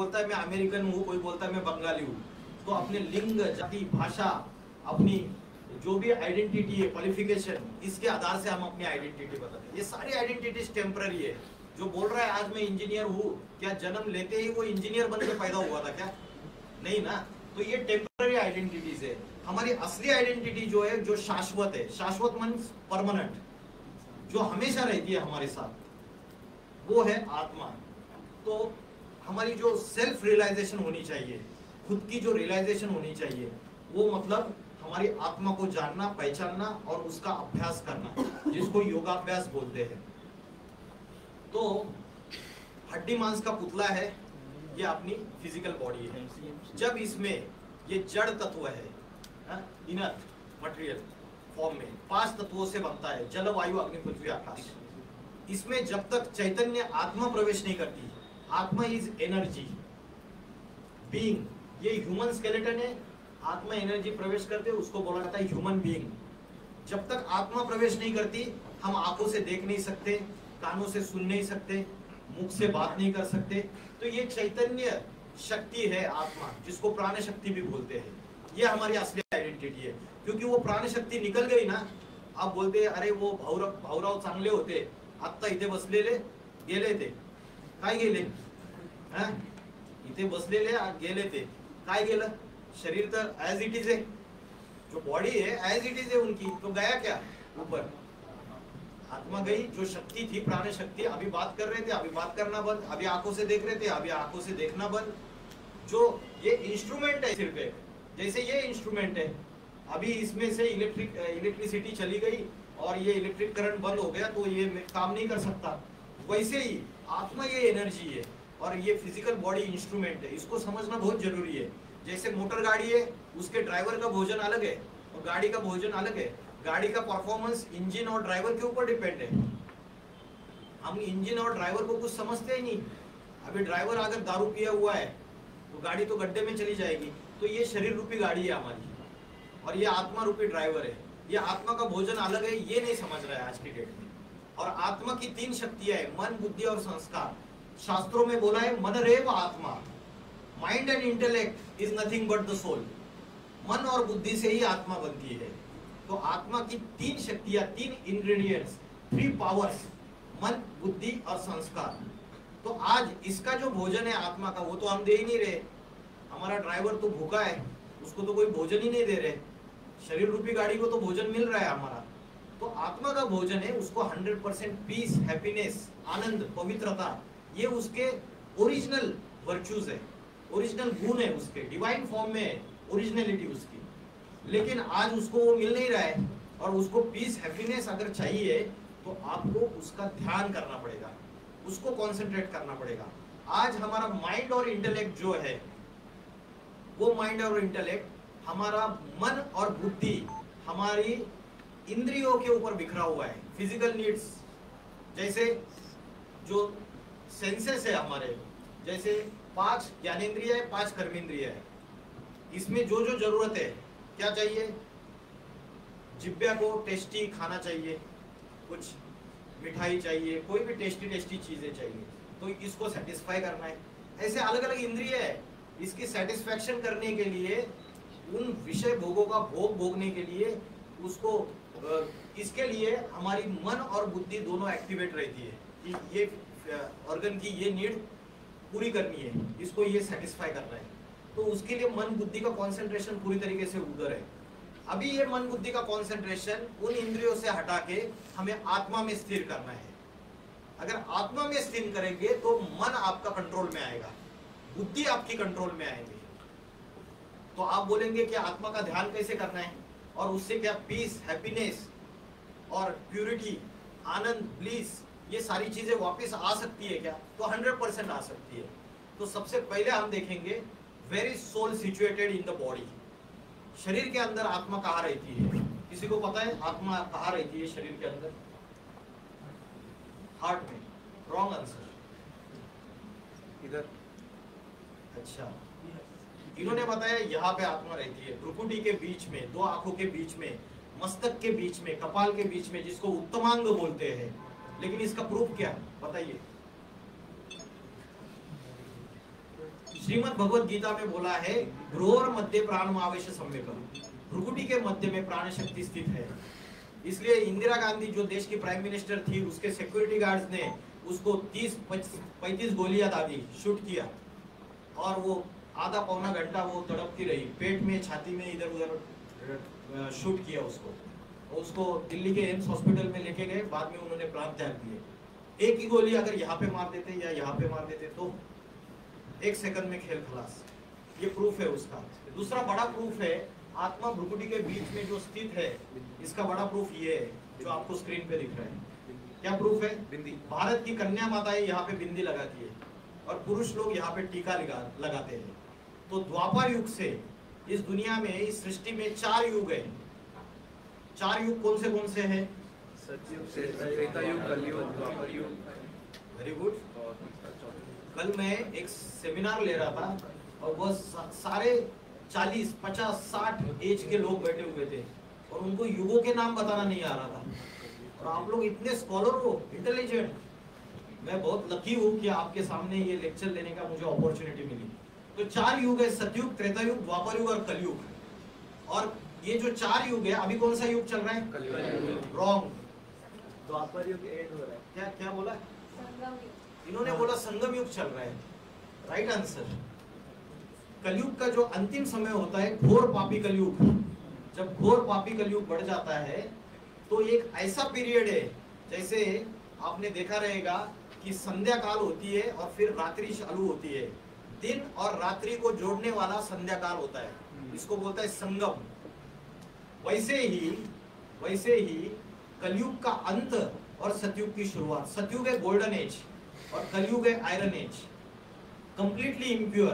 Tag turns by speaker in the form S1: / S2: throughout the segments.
S1: बोलता है मैं अमेरिकन हूँ, कोई बोलता है मैं बंगाली हूँ। तो अपने लिंग, जाति, भाषा, अपनी जो भी आइडेंटिटी है, क्वालिफिकेशन, इसके आधार से हम अपनी आइडेंटिटी बताते हैं। ये सारी आइडेंटिटीज टेम्पररी है। जो बोल रहा है आज मैं इंजीनियर हूँ, क्या जन्म लेते ही वो इंजीनियर बन के पैदा हुआ था क्या? नहीं ना। तो ये टेम्पररी आइडेंटिटीज है। हमारी असली आइडेंटिटी जो है, जो शाश्वत है, शाश्वत मीन्स परमानेंट, जो हमेशा रहती है हमारे साथ, वो है आत्मा। तो हमारी जो सेल्फ रियलाइजेशन होनी चाहिए, खुद की जो रियलाइजेशन होनी चाहिए, वो मतलब हमारी आत्मा को जानना, पहचानना और उसका अभ्यास करना, जिसको योगाभ्यास बोलते हैं। तो हड्डी मांस का पुतला है, ये अपनी फिजिकल बॉडी है। जब इसमें ये जड़ तत्व है, इनर्ट मटेरियल फॉर्म में 5 तत्वों से बनता है, जल, वायु, अग्नि, पृथ्वी, आकाश। इसमें जब तक चैतन्य आत्मा प्रवेश नहीं करती, आत्मा इज एनर्जी बीइंग, ये ह्यूमन स्केलेटन है, आत्मा एनर्जी प्रवेश करते, उसको बोला जाता है ह्यूमन बीइंग। जब तक आत्मा प्रवेश नहीं करती, हम आंखों से देख नहीं सकते, कानों से सुन नहीं सकते, मुख से बात नहीं कर सकते। तो ये चैतन्य शक्ति है आत्मा, जिसको प्राण शक्ति भी बोलते हैं। ये हमारी असली आइडेंटिटी है। क्योंकि वो प्राण शक्ति निकल गई ना, आप बोलते हैं अरे वो भाऊराव चांगले होते, आत्ता इथे बसलेले गेले ते, काय गेले, इथे बसलेले गेले ते, काय गेलं? शरीर तर एज इट इज है, जो बॉडी है एज इट इज है उनकी, तो गया क्या ऊपर? आत्मा गई, जो शक्ति थी, प्राण शक्ति। अभी बात कर रहे थे, अभी बात करना बंद, अभी आंखों से देख रहे थे, अभी आंखों से देखना बंद। जो ये इंस्ट्रूमेंट है सिर्फ एक, जैसे ये इंस्ट्रूमेंट है, अभी इसमें से इलेक्ट्रिसिटी चली गई और ये इलेक्ट्रिक करंट बंद हो गया, तो ये काम नहीं कर सकता। वैसे ही आत्मा ये एनर्जी है और ये फिजिकल बॉडी इंस्ट्रूमेंट है। इसको समझना बहुत जरूरी है। जैसे मोटर गाड़ी है, उसके ड्राइवर का भोजन अलग है और गाड़ी का भोजन अलग है। गाड़ी का परफॉर्मेंस इंजन और ड्राइवर के ऊपर डिपेंड है। हम इंजन और ड्राइवर को कुछ समझते ही नहीं। अभी ड्राइवर अगर दारू पिया हुआ है तो गाड़ी तो गड्ढे में चली जाएगी। तो ये शरीर रूपी गाड़ी है हमारी और ये आत्मा रूपी ड्राइवर है। ये आत्मा का भोजन अलग है, ये नहीं समझ रहा है आज की डेट में। और आत्मा की 3 शक्तियां है, मन, बुद्धि और संस्कार। शास्त्रों में बोला है मन रेव आत्मा, mind and intellect is nothing but the soul. मन और बुद्धि से ही आत्मा बनती है। तो आत्मा की 3 शक्तियां, 3 इंग्रेडिएंट्स, 3 पावर्स, मन, बुद्धि और संस्कार। तो आज इसका जो भोजन है आत्मा का, वो तो हम दे ही नहीं रहे। हमारा ड्राइवर तो भूखा है, उसको तो कोई भोजन ही नहीं दे रहे। शरीर रूपी गाड़ी को तो भोजन मिल रहा है हमारा। तो आत्मा का भोजन है, उसको 100% पीस, हैप्पीनेस, आनंद, पवित्रता, ये उसके ओरिजिनल वर्च्यूज है, ओरिजिनल गुण है, उसके डिवाइन फॉर्म में ओरिजिनलिटी उसकी। लेकिन आज उसको वो मिल नहीं रहा है। और उसको पीस, हैप्पीनेस अगर चाहिए तो आपको उसका ध्यान करना पड़ेगा, उसको कॉन्सेंट्रेट करना पड़ेगा। आज हमारा माइंड और इंटेलेक्ट जो है, वो माइंड और इंटेलेक्ट, हमारा मन और बुद्धि हमारी इंद्रियों के ऊपर बिखरा हुआ है। फिजिकल नीड्स, जैसे जो सेंसेस है हमारे, जैसे 5 ज्ञानेंद्रिय है, 5 कर्मेंद्रिय है। इसमें जो जो जरूरत है, क्या चाहिए? जिब्या को टेस्टी खाना चाहिए, कुछ मिठाई चाहिए, कोई भी टेस्टी टेस्टी चीजें चाहिए, तो इसको सेटिस्फाई करना है। ऐसे अलग अलग इंद्रिय है, इसकी सेटिस्फैक्शन करने के लिए, उन विषय भोगों का भोग भोगने के लिए, उसको इसके लिए हमारी मन और बुद्धि दोनों एक्टिवेट रहती है कि ये ऑर्गन की ये नीड पूरी करनी है, इसको ये सेटिस्फाई करना है। तो उसके लिए मन बुद्धि का कंसंट्रेशन पूरी तरीके से उधर है। अभी ये मन बुद्धि का कंसंट्रेशन उन इंद्रियों से हटा के हमें आत्मा में स्थिर करना है। अगर आत्मा में स्थिर करेंगे तो मन आपका कंट्रोल में आएगा, बुद्धि आपकी कंट्रोल में आएगी। तो आप बोलेंगे कि आत्मा का ध्यान कैसे करना है और उससे क्या पीस, हैप्पीनेस और प्यूरिटी, आनंद, ब्लिस, ये सारी चीजें वापस आ सकती है क्या? तो 100% आ सकती है। तो सबसे पहले हम देखेंगे where is soul situated in the body. शरीर के अंदर आत्मा कहाँ रहती है? किसी को पता है आत्मा कहाँ रहती है शरीर के अंदर? हार्ट में। रॉन्ग आंसर, इधर। अच्छा, इन्होंने बताया यहाँ पे आत्मा रहती है, भ्रुकुटी के बीच में, 2 आंखों के बीच में, मस्तक के बीच में, कपाल के बीच में, जिसको उत्तमांग बोलते हैं। लेकिन इसका प्रूफ क्या है बताइए? श्रीमद् भगवत गीता में बोला है भ्रूर मध्य प्राणमावेश सम्यकम, भ्रुकुटी के मध्य में प्राण शक्ति स्थित है। इसलिए इंदिरा गांधी जो देश की प्राइम मिनिस्टर थी, उसके सिक्योरिटी गार्ड्स ने उसको 30-35 गोलियां दागी, शूट किया, और वो आधा पौना घंटा वो तड़पती रही, पेट में छाती में इधर उधर शूट किया उसको दिल्ली के एम्स हॉस्पिटल में लेके गए, बाद में उन्होंने प्राण त्याग दिए। एक ही गोली अगर यहाँ पे मार देते या यहाँ पे मार देते तो 1 सेकंड में खेल खलास। ये प्रूफ है उसका। दूसरा बड़ा प्रूफ है आत्मा भ्रुकुटी के बीच में जो स्थित है, इसका बड़ा प्रूफ ये है जो आपको स्क्रीन पे दिख रहा है। क्या प्रूफ है? बिंदी। भारत की कन्या माताएं यहाँ पे बिंदी लगाती है और पुरुष लोग यहाँ पे टीका लगाते हैं। तो द्वापर युग से इस दुनिया में, इस सृष्टि में 4 युग है। 4 युग कौन से हैं? सतयुग, त्रेता युग, कलयुग, द्वापर युग। Very good. कल मैं एक सेमिनार ले रहा था और वो सारे 40, 50, 60 एज के लोग बैठे हुए थे और उनको युगों के नाम बताना नहीं आ रहा था। और आप लोग इतने स्कॉलर हो, इंटेलिजेंट, मैं बहुत लकी हूँ कि आपके सामने ये लेक्चर लेने का मुझे अपॉर्चुनिटी मिली। तो 4 युग है, सतयुग, त्रेता युग, द्वापर युग और कलयुग। और ये जो 4 युग है, अभी कौन सा युग चल रहा है? कलयुग। रॉन्ग, द्वापर युग एंड हो रहा है। क्या बोला? इन्होंने बोला संगम युग चल रहा है। Right answer. कलयुग का जो अंतिम समय होता है, घोर पापी कलयुग। जब घोर पापी कलयुग बढ़ जाता है तो एक ऐसा पीरियड है, जैसे आपने देखा रहेगा कि संध्या काल होती है और फिर रात्रि चालू होती है। दिन और रात्रि को जोड़ने वाला संध्या काल होता है, इसको बोलता है संगम। वैसे ही कलयुग का अंत और सतयुग की शुरुआत। सतयुग है गोल्डन एज और कलयुग है iron age. Completely impure,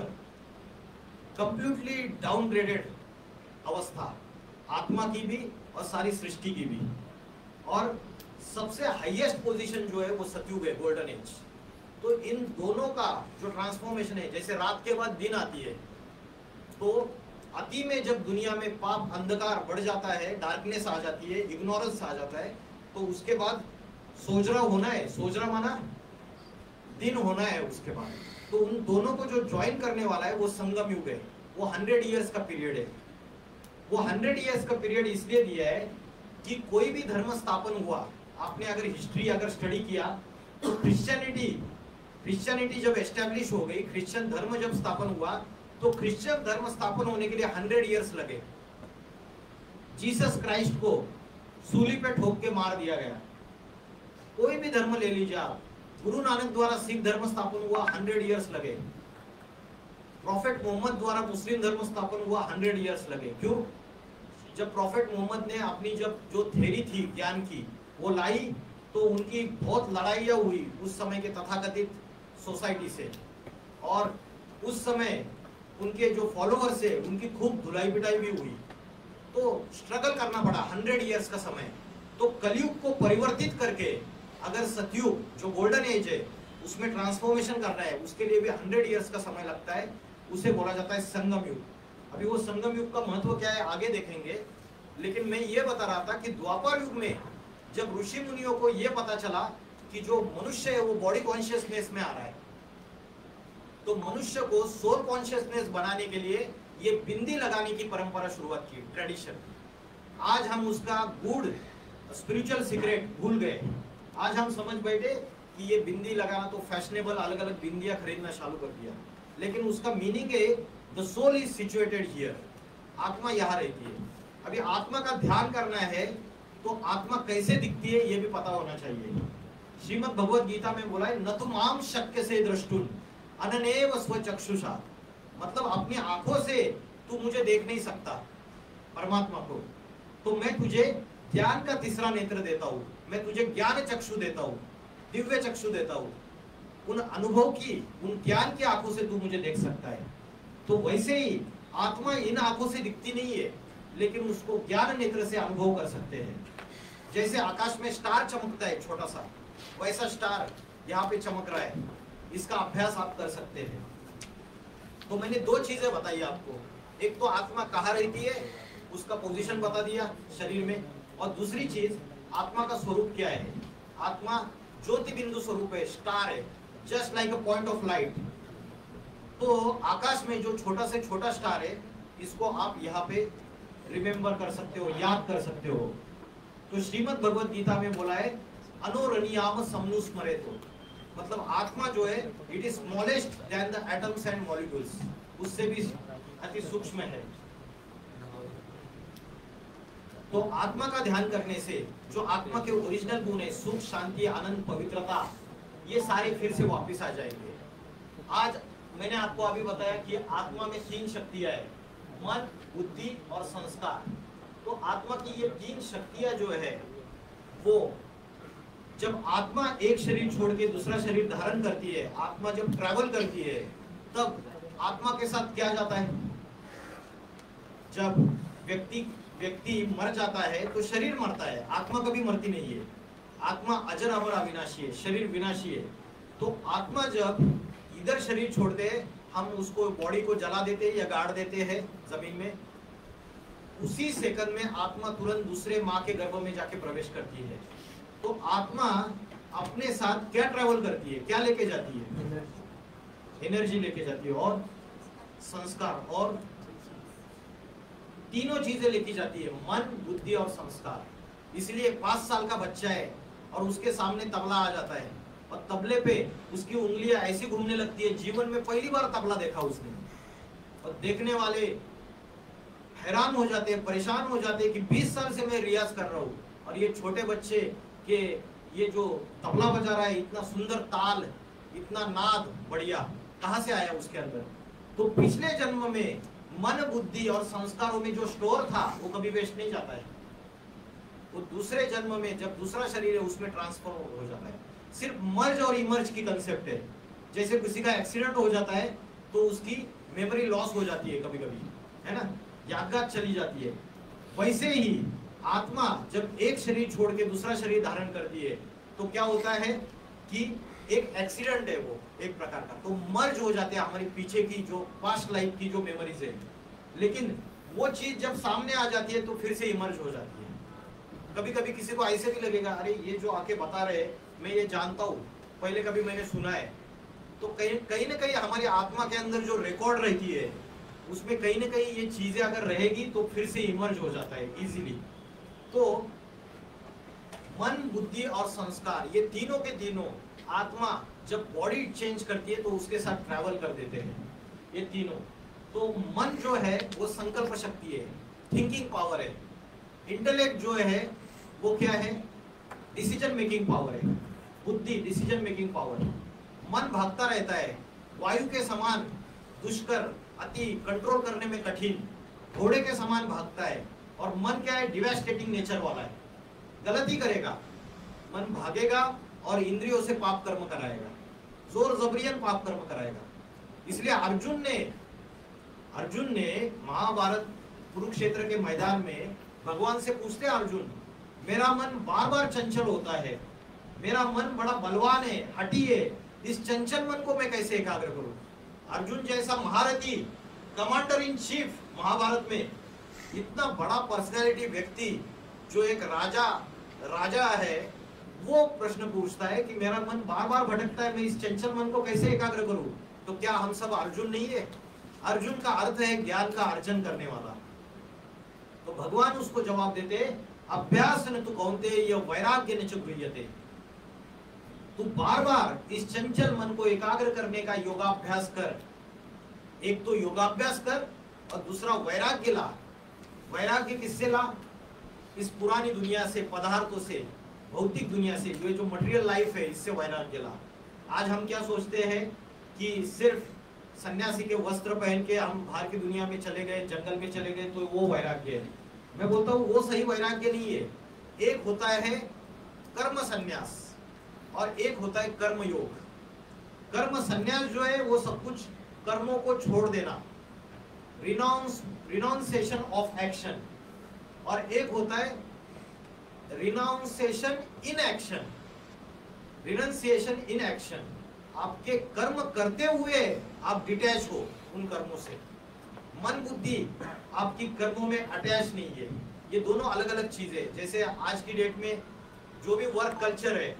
S1: completely downgraded अवस्था, आत्मा की भी और सारी सृष्टि की भी। और सबसे हाईएस्ट पोजीशन जो है वो सतयुग है, गोल्डन एज। तो इन दोनों का जो ट्रांसफॉर्मेशन है, जैसे रात के बाद दिन आती है, तो अति में जब दुनिया में पाप अंधकार बढ़ जाता है, डार्कनेस आ जाती है, इग्नोरेंस आ जाता है, तो उसके बाद सोजरा होना है। सोजरा माना दिन होना है उसके बाद। तो उन दोनों को जो ज्वाइन करने वाला है वो संगम युग है। वो 100 इयर्स का पीरियड है। वो 100 इयर्स का पीरियड इसलिए दिया है कि कोई भी धर्म स्थापन हुआ, आपने अगर हिस्ट्री अगर स्टडी किया तो क्रिश्चियनिटी जब एस्टेब्लिश हो गई, क्रिश्चियन धर्म जब स्थापन हुआ, तो क्रिश्चियन धर्म स्थापन होने के लिए 100 इयर्स लगे। जीसस क्राइस्ट को सूली पे ठोक के मार दिया गया। कोई भी धर्म ले लीजिए आप, गुरु नानक द्वारा सिख धर्म स्थापन हुआ, 100 इयर्स लगे। प्रॉफेट मोहम्मद द्वारा मुस्लिम धर्म स्थापन हुआ, 100 इयर्स लगे। क्यों? जब प्रॉफेट मोहम्मद ने अपनी जो थ्योरी थी ज्ञान की वो लाई, तो उनकी बहुत लड़ाइयाँ हुई उस समय के तथाकथित सोसाइटी से, और उस समय उनके जो फॉलोअर्स है उनकी खूब धुलाई पिटाई भी हुई। तो स्ट्रगल करना पड़ा 100 इयर्स का समय। तो कलयुग को परिवर्तित करके अगर सतयुग जो गोल्डन एज है उसमें ट्रांसफॉर्मेशन करना है, उसके लिए भी 100 इयर्स का समय लगता है। उसे बोला जाता है संगम युग। अभी वो संगम युग का महत्व क्या है आगे देखेंगे, लेकिन मैं ये बता रहा था कि द्वापर युग में जब ऋषि मुनियों को ये पता चला कि जो मनुष्य है वो बॉडी कॉन्शियसनेस में आ रहा है, तो मनुष्य को सोल कॉन्शियसनेस बनाने के लिए ये बिंदी लगाने की परंपरा शुरुआत की, ट्रेडिशन। आज हम उसका गुड स्पिरिचुअल सीक्रेट भूल गए। आज हम समझ बैठे कि ये बिंदी लगाना तो फैशनेबल, अलग अलग बिंदियां खरीदना चालू कर दिया, लेकिन उसका मीनिंग है the soul is situated here. आत्मा यहाँ रहती है। अभी आत्मा का ध्यान करना है तो आत्मा कैसे दिखती है ये भी पता होना चाहिए। श्रीमद् भगवत गीता में बोला है न तो माम शक्य से दृष्टुन अननेव स्वचक्षुषा, मतलब अपनी आंखों से तू मुझे देख नहीं सकता परमात्मा को, तो मैं तुझे ज्ञान का तीसरा नेत्र देता हूँ, मैं तुझे ज्ञान चक्षु देता हूँ, दिव्य चक्षु देता हूँ। उन अनुभव की, उन ज्ञान की आंखों से तू मुझे देख सकता है। तो वैसे ही आत्मा इन आंखों से दिखती नहीं है, लेकिन उसको ज्ञान नेत्र से अनुभव कर सकते हैं। जैसे आकाश में स्टार चमकता है छोटा सा, वैसा स्टार यहाँ पे चमक रहा है। इसका अभ्यास आप कर सकते हैं। तो मैंने 2 चीजें बताई आपको, एक तो आत्मा कहाँ रहती है उसका पोजीशन बता दिया शरीर में, और दूसरी चीज आत्मा का स्वरूप क्या है। आत्मा ज्योति बिंदु स्वरूप है, स्टार है, just like a point of light. तो आकाश में जो छोटा से छोटा स्टार है, इसको आप यहाँ पे रिमेम्बर कर सकते हो, याद कर सकते हो। तो श्रीमद् भगवत गीता में बोला है अनोरणीयाम समनुस्मरेतो, मतलब आत्मा जो है it is smallest than the atoms and molecules, उससे भी अति सूक्ष्म है। तो आत्मा का ध्यान करने से जो आत्मा के ओरिजिनल गुण है, सुख, शांति, आनंद, पवित्रता, ये सारे फिर से वापस आ जाएंगे। आज मैंने आपको अभी बताया कि आत्मा में 3 शक्तियां है, मन, बुद्धि और संस्कार। तो आत्मा की ये 3 शक्तियां जो है, वो जब आत्मा एक शरीर छोड़ के दूसरा शरीर धारण करती है, आत्मा जब ट्रैवल करती है, तब आत्मा के साथ क्या जाता है? जब व्यक्ति मर जाता है तो शरीर मरता है, आत्मा कभी मरती नहीं है। आत्मा अजर अमर अविनाशी है, शरीर विनाशी है। तो आत्मा जब इधर शरीर छोड़ते हैं, हम उसको बॉडी को जला देते हैं या गाड़ देते हैं जमीन में, उसी सेकंड में आत्मा तुरंत दूसरे माँ के गर्भ में जाके प्रवेश करती है। तो आत्मा अपने साथ क्या ट्रैवल करती है, क्या लेके जाती है? एनर्जी लेके जाती है और संस्कार, और तीनों चीजें लेके जाती है, मन, बुद्धि और संस्कार। इसलिए 5 साल का बच्चा है और उसके सामने तबला आ जाता है और तबले पे उसकी उंगलियां ऐसी घूमने लगती है, जीवन में पहली बार तबला देखा उसने, और देखने वाले हैरान हो जाते हैं, परेशान हो जाते हैं कि 20 साल से मैं रियाज कर रहा हूँ और ये छोटे बच्चे के ये जो तबला बजा रहा है, इतना सुंदर ताल, इतना नाद बढ़िया, कहाँ से आया उसके अंदर? तो पिछले जन्म में मन, बुद्धि और संस्कारों में जो स्टोर था वो कभी वेस्ट नहीं जाता है, वो दूसरे जन्म में जब दूसरा शरीर है उसमें ट्रांसफर हो जाता है। सिर्फ मर्ज और इमर्ज की कंसेप्ट है। जैसे किसी का एक्सीडेंट हो जाता है तो उसकी मेमोरी लॉस हो जाती है कभी कभी, है ना, यादगार चली जाती है। वैसे ही आत्मा जब एक शरीर छोड़ के दूसरा शरीर धारण करती है तो क्या होता है कि एक एक्सीडेंट है वो एक प्रकार का, तो मर्ज हो जाते हैं हमारी पीछे की जो पास्ट लाइफ की जो मेमोरीज है। लेकिन वो चीज जब सामने आ जाती है तो फिर से इमर्ज हो जाती है। कभी कभी किसी को ऐसे भी लगेगा, अरे ये जो आके बता रहे मैं ये जानता हूँ, पहले कभी मैंने सुना है। तो कहीं ना कहीं हमारी आत्मा के अंदर जो रिकॉर्ड रहती है उसमें कहीं ना कहीं ये चीजें अगर रहेगी तो फिर से इमर्ज हो जाता है इजीली। तो मन, बुद्धि और संस्कार, ये तीनों के तीनों आत्मा जब बॉडी चेंज करती है तो उसके साथ ट्रैवल कर देते हैं ये तीनों। तो मन जो है वो संकल्प शक्ति है, थिंकिंग पावर है। इंटेलेक्ट जो है वो क्या है? डिसीजन मेकिंग पावर है। बुद्धि डिसीजन मेकिंग पावर। मन भागता रहता है, वायु के समान दुष्कर, अति कंट्रोल करने में कठिन, घोड़े के समान भागता है। और मन क्या है? डिवास्टेटिंग नेचर वाला है, गलत ही करेगा। मन भागेगा और इंद्रियों से पाप कर्म कराएगा, जोर जबरियन पाप कर्म कराएगा। इसलिए अर्जुन ने महाभारत कुरुक्षेत्र के मैदान में भगवान से पूछते हैं, अर्जुन मेरा मन बार बार चंचल होता है, मेरा मन बड़ा बलवान है, हठी है, इस चंचल मन को मैं कैसे एकाग्र करूं? अर्जुन जैसा महारथी, कमांडर इन चीफ महाभारत में, इतना बड़ा पर्सनैलिटी व्यक्ति जो एक राजा है, वो प्रश्न पूछता है कि मेरा मन बार बार भटकता है, मैं इस चंचल मन को कैसे एकाग्र करूं? तो क्या हम सब अर्जुन नहीं है? अर्जुन का अर्थ है ज्ञान का अर्जन करने वाला। तो भगवान उसको जवाब देते, अभ्यास न तु कौन्तेय वैराग्य न च गृह्यते। तू बार बार इस चंचल मन को एकाग्र करने का योगाभ्यास कर। एक तो योगाभ्यास कर और दूसरा वैराग्य ला। वैराग्य किससे ला? इस पुरानी दुनिया से, पदार्थों से, भौतिक दुनिया से, जो मटेरियल लाइफ है, इससे वैराग्य ला। आज हम क्या सोचते हैं कि सिर्फ सन्यासी के वस्त्र पहन के हम बाहर की दुनिया में चले गए, जंगल में चले गए तो वो वैराग्य है। मैं बोलता हूँ वो सही वैराग्य नहीं है। एक होता है कर्म संन्यास और एक होता है कर्म योग। कर्म संन्यास जो है वो सब कुछ कर्मों को छोड़ देना, रिनाउंसिएशन ऑफ एक्शन, और एक होता है renunciation in action. Renunciation in action, आपके कर्म करते हुए आप डिटैच हो उन कर्मों से। मन बुद्धि आपकी कर्मों में अटैच नहीं है। ये दोनों अलग अलग चीजें। जैसे आज की डेट में जो भी वर्क कल्चर है,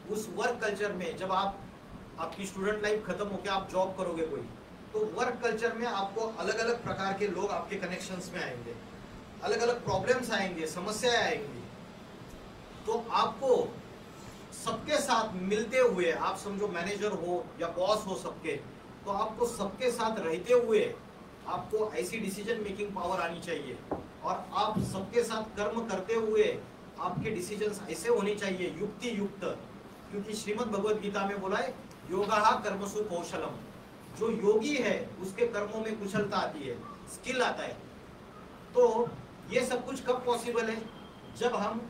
S1: उस वर्क कल्चर में जब आपकी स्टूडेंट लाइफ खत्म होकर आप जॉब करोगे कोई, तो वर्क कल्चर में आपको अलग अलग प्रकार के लोग आपके कनेक्शंस में आएंगे, अलग अलग प्रॉब्लम्स आएंगे, समस्याएं आएंगी। तो आपको सबके साथ मिलते हुए, आप समझो मैनेजर हो या बॉस हो सबके, तो आपको सबके साथ रहते हुए आपको ऐसी डिसीजन मेकिंग पावर आनी चाहिए, और आप सबके साथ कर्म करते हुए आपके डिसीजंस ऐसे होने चाहिए युक्ति युक्त, क्योंकि श्रीमद् भगवद गीता में बोला है योगा कर्मसु कौशलम। जो योगी है उसके कर्मों में कुशलता आती है, स्किल आता है। तो ये सब कुछ कब पॉसिबल है? जब हम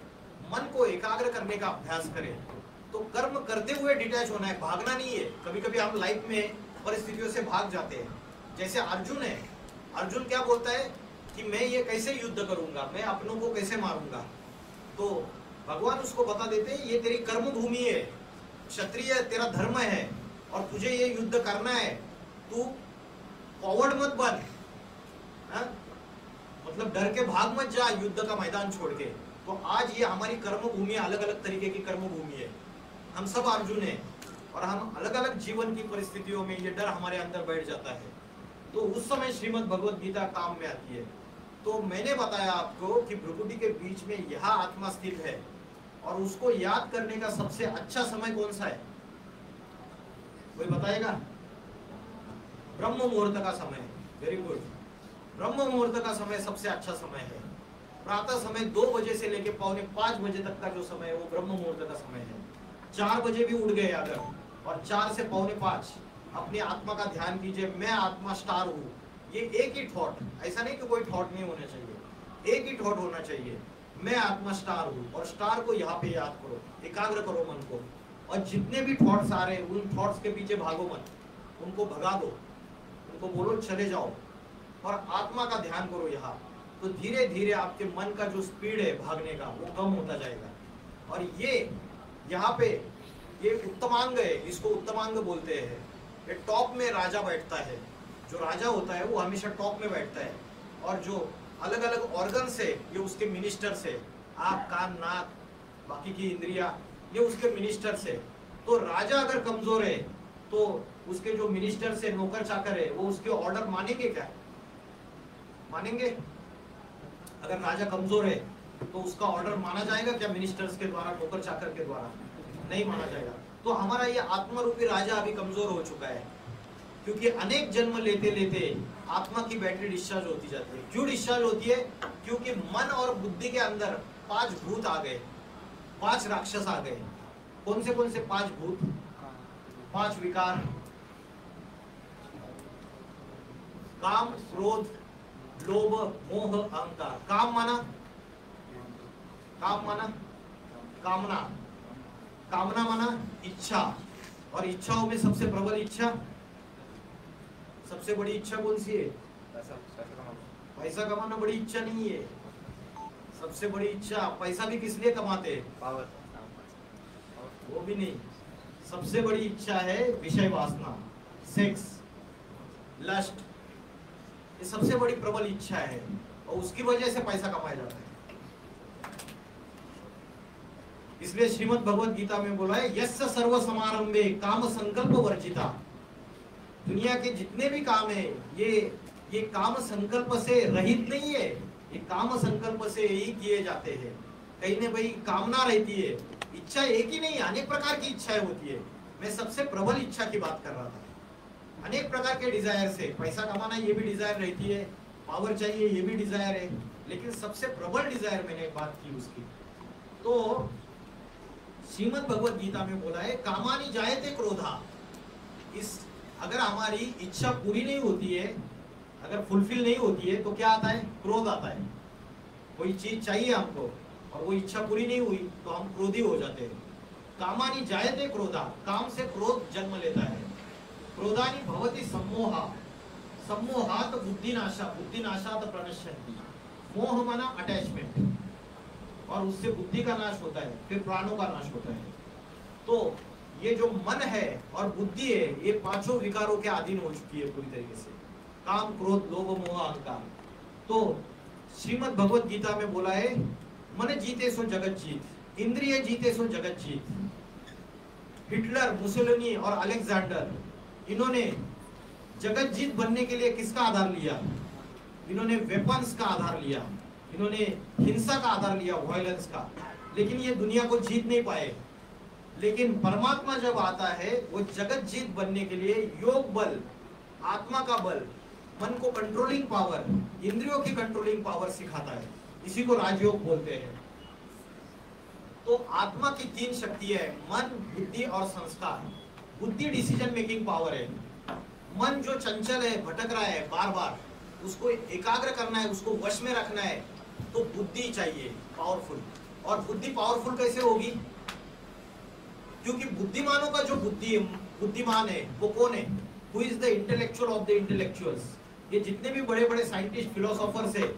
S1: मन को एकाग्र करने का अभ्यास करें। तो कर्म करते हुए डिटैच होना है, भागना नहीं है। कभी कभी हम लाइफ में परिस्थितियों से भाग जाते हैं, जैसे अर्जुन है। अर्जुन क्या बोलता है कि मैं ये कैसे युद्ध करूंगा, मैं अपनों को कैसे मारूंगा। तो भगवान उसको बता देते हैं ये तेरी कर्म भूमि है, क्षत्रिय तेरा धर्म है, और तुझे ये युद्ध करना है। तू फॉरवर्ड मत बन, मतलब डर के भाग मत जा युद्ध का मैदान छोड़ के। तो आज ये हमारी कर्म भूमि, अलग अलग तरीके की कर्म भूमि है। हम सब अर्जुन हैं, और हम अलग अलग जीवन की परिस्थितियों में ये डर हमारे अंदर बैठ जाता है। तो उस समय श्रीमद् भगवद गीता काम में आती है। तो मैंने बताया आपको कि भ्रुकुटी के बीच में यह आत्मा स्थित है, और उसको याद करने का सबसे अच्छा समय कौन सा है? कोई बताएगा? ब्रह्म मुहूर्त का समय। Very good. ब्रह्म मुहूर्त का समय सबसे अच्छा समय है। प्रातः समय 2 बजे से लेकर 4:45 बजे तक का जो समय है वो ब्रह्म मुहूर्त का समय है। 4 बजे भी उठ गए अगर, और 4 से 4:45 अपनी आत्मा का ध्यान कीजिए, मैं आत्मा स्टार हूँ। ये एक ही थॉट, ऐसा नहीं कि कोई थॉट नहीं होना चाहिए, एक ही थॉट होना चाहिए, मैं आत्मा स्टार हूँ। और स्टार को यहाँ पे याद करो, एकाग्र करो मन को, और जितने भी थॉट्स आ रहे हैं उन थॉट्स के पीछे भागो मत, उनको भगा दो, उनको बोलो चले जाओ, और आत्मा का ध्यान करो यहाँ। तो धीरे धीरे आपके मन का जो स्पीड है भागने का वो कम होता जाएगा। और ये यहाँ पे ये उत्तमांग है, इसको उत्तमांग बोलते हैं। ये टॉप में राजा बैठता है, जो राजा होता है वो हमेशा टॉप में बैठता है, और जो अलग अलग ऑर्गन से ये उसके मिनिस्टर से, आँख कान नाक बाकी की इंद्रिया ये उसके मिनिस्टर से। तो राजा अगर कमजोर है तो उसके जो मिनिस्टर से नौकर चाकर है वो उसके ऑर्डर मानेंगे क्या? मानेंगे? अगर राजा कमजोर है तो उसका ऑर्डर माना जाएगा क्या मिनिस्टर्स के द्वारा, नौकर चाकर के द्वारा? नहीं माना जाएगा। तो हमारा ये आत्मरूपी राजा अभी कमजोर हो चुका है, क्योंकि अनेक जन्म लेते लेते आत्मा की बैटरी डिस्चार्ज होती जाती है। क्यों डिस्चार्ज होती है? क्योंकि मन और बुद्धि के अंदर 5 भूत आ गए, 5 राक्षस आ गए। कौन से 5 भूत? 5 विकार, काम क्रोध लोभ मोह अहंकार। काम माना कामना, कामना माना इच्छा, और इच्छाओं में सबसे प्रबल इच्छा, सबसे बड़ी इच्छा कौन सी है? पैसा कमाना बड़ी इच्छा नहीं है। सबसे बड़ी इच्छा, पैसा भी किस लिए कमाते हैं? पावर, वो भी नहीं। सबसे बड़ी इच्छा है विषय वासना, सेक्स, लस्ट। ये सबसे बड़ी प्रबल इच्छा है, और उसकी वजह से पैसा कमाया जाता है। इसलिए श्रीमद् भगवद गीता में बोला है यस्य सर्व समारंभे काम संकल्प वर्जिता। दुनिया के जितने भी काम है ये काम संकल्प से रहित नहीं है, ये काम संकल्प से ही किए जाते हैं। कहीं ना कहीं कामना रहती है, इच्छा एक ही नहीं, अनेक प्रकार की इच्छाएं होती है। मैं सबसे प्रबल इच्छा की बात कर रहा था। अनेक प्रकार के डिजायर से, पैसा कमाना ये भी डिजायर रहती है, पावर चाहिए ये भी डिजायर है, लेकिन सबसे प्रबल डिजायर मैंने बात की उसकी। तो श्रीमद् भगवद गीता में बोला है कामानि जायते क्रोधा। इस अगर हमारी इच्छा पूरी नहीं होती है, अगर फुलफिल नहीं होती है तो क्या आता है? क्रोध आता है। कोई चीज चाहिए हमको और वो इच्छा पूरी नहीं हुई तो हम क्रोधी हो जाते हैं। कामानि जायते क्रोधा, काम से क्रोध जन्म लेता है। क्रोधानि भवति सम्मोहा, सम्मोहात बुद्धिनाशा, बुद्धिनाशात प्रणश्यन्ति। मोह माना अटैचमेंट, और उससे बुद्धि का नाश होता है, फिर प्राणों का नाश होता है। तो ये जो मन है और बुद्धि है ये पांचों विकारों के अधीन हो चुकी है पूरी तरीके से, काम क्रोध लोभ मोह अहंकार। तो श्रीमद् भगवद गीता में बोला है मन जीते सो जगत जीत, इंद्रिय जीते सो जगत जीत। हिटलर, मुसोलिनी और अलेक्जेंडर, इन्होंने जगत जीत बनने के लिए किसका आधार लिया? इन्होंने वेपन्स का आधार लिया, इन्होंने हिंसा का आधार लिया, वायलेंस का, लेकिन ये दुनिया को जीत नहीं पाए। लेकिन परमात्मा जब आता है वो जगत जीत बनने के लिए योग बल, आत्मा का बल, मन को कंट्रोलिंग पावर, इंद्रियों की कंट्रोलिंग पावर सिखाता है। इसी को राजयोग बोलते हैं। तो आत्मा की 3 शक्ति है, मन, बुद्धि और संस्कार। बुद्धि डिसीजन मेकिंग पावर है। मन जो चंचल है, भटक रहा है बार बार, उसको एकाग्र करना है, उसको वश में रखना है, तो बुद्धि चाहिए पावरफुल। और बुद्धि पावरफुल कैसे होगी? क्योंकि बुद्धिमानों का जो बुद्धिमान है वो कौन है? Who is the intellectual of the intellectuals? ये जितने भी बड़े बड़े साइंटिस्ट, फिलोसोफर्स है,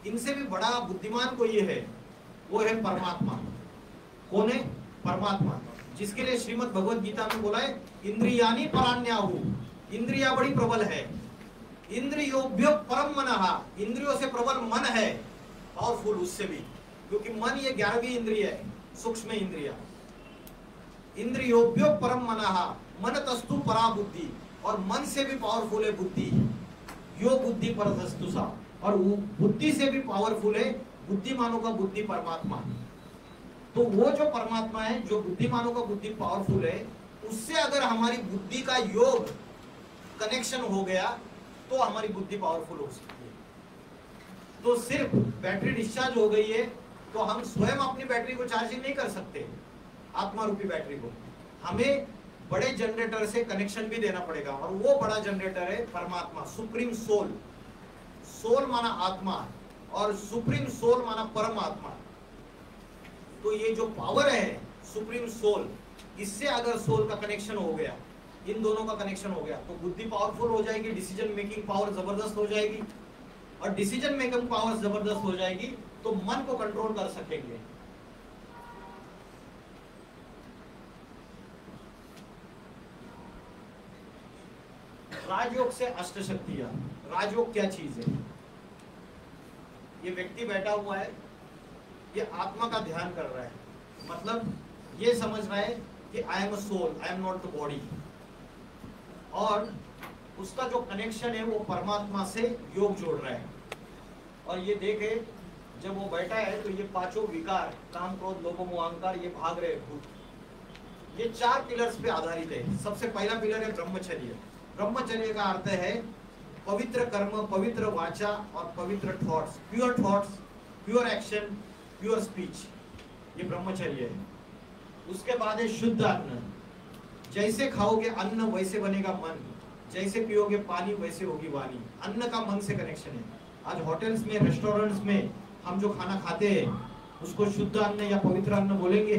S1: इनसे भी बड़ा बुद्धिमान कोई है, वो है परमात्मा। कौन है? परमात्मा, जिसके लिए श्रीमद् भगवद गीता में बोला है इंद्रियानि परान्याहु, इंद्रिया बड़ी प्रबल है। इंद्रियोभ्यो परम मनः, इंद्रियों से प्रबल मन है, पावरफुल उससे भी, क्योंकि मन ये 11वीं इंद्रिय है, सूक्ष्म इंद्रिय। इंद्रियोभ्यो परम मनः, मन तस्तु परा बुद्धि, और मन से भी पावरफुल है बुद्धि। यो बुद्धि परतस्तु सा, और बुद्धि से भी पावरफुल है बुद्धिमानों का बुद्धि परमात्मा। तो वो जो परमात्मा है, जो बुद्धिमानों का बुद्धि पावरफुल है, उससे अगर हमारी बुद्धि का योग कनेक्शन हो गया तो हमारी बुद्धि पावरफुल हो सकती है। तो सिर्फ बैटरी डिस्चार्ज हो गई है तो हम स्वयं अपनी बैटरी को चार्जिंग नहीं कर सकते, आत्मा रूपी बैटरी को। हमें बड़े जनरेटर से कनेक्शन भी देना पड़ेगा, और वो बड़ा जनरेटर है परमात्मा, सुप्रीम सोल। सोल माना आत्मा, और सुप्रीम सोल माना परमात्मा। तो ये जो पावर है सुप्रीम सोल, इससे अगर सोल का कनेक्शन हो गया, इन दोनों का कनेक्शन हो गया, तो बुद्धि पावरफुल हो जाएगी, डिसीजन मेकिंग पावर जबरदस्त हो जाएगी, और डिसीजन मेकिंग पावर जबरदस्त हो जाएगी तो मन को कंट्रोल कर सकेंगे। राजयोग से अष्ट शक्तियां। राजयोग क्या चीज है? ये व्यक्ति बैठा हुआ है, ये आत्मा का ध्यान कर रहा है, मतलब ये समझ रहा है कि I am a soul, I am not the body, और उसका जो कनेक्शन है वो परमात्मा से योग जोड़ रहा है। और ये देखे जब वो बैठा है तो ये पांचों विकार, काम, क्रोध, लोभ, मोह, अहंकार, ये भाग रहे भूत, ये 4 पिलर्स पे आधारित है। सबसे पहला पिलर है ब्रह्मचर्य। ब्रह्मचर्य का अर्थ है पवित्र कर्म, पवित्र वाचा और पवित्र thoughts, pure action, pure speech, ये ब्रह्मचर्य है। उसके बाद है शुद्ध अन्न। जैसे खाओगे अन्न वैसे बनेगा मन, जैसे पियोगे पानी वैसे होगी वाणी। अन्न का मन से कनेक्शन है। आज होटल्स में, रेस्टोरेंट्स में हम जो खाना खाते हैं उसको शुद्ध अन्न या पवित्र अन्न बोलेंगे।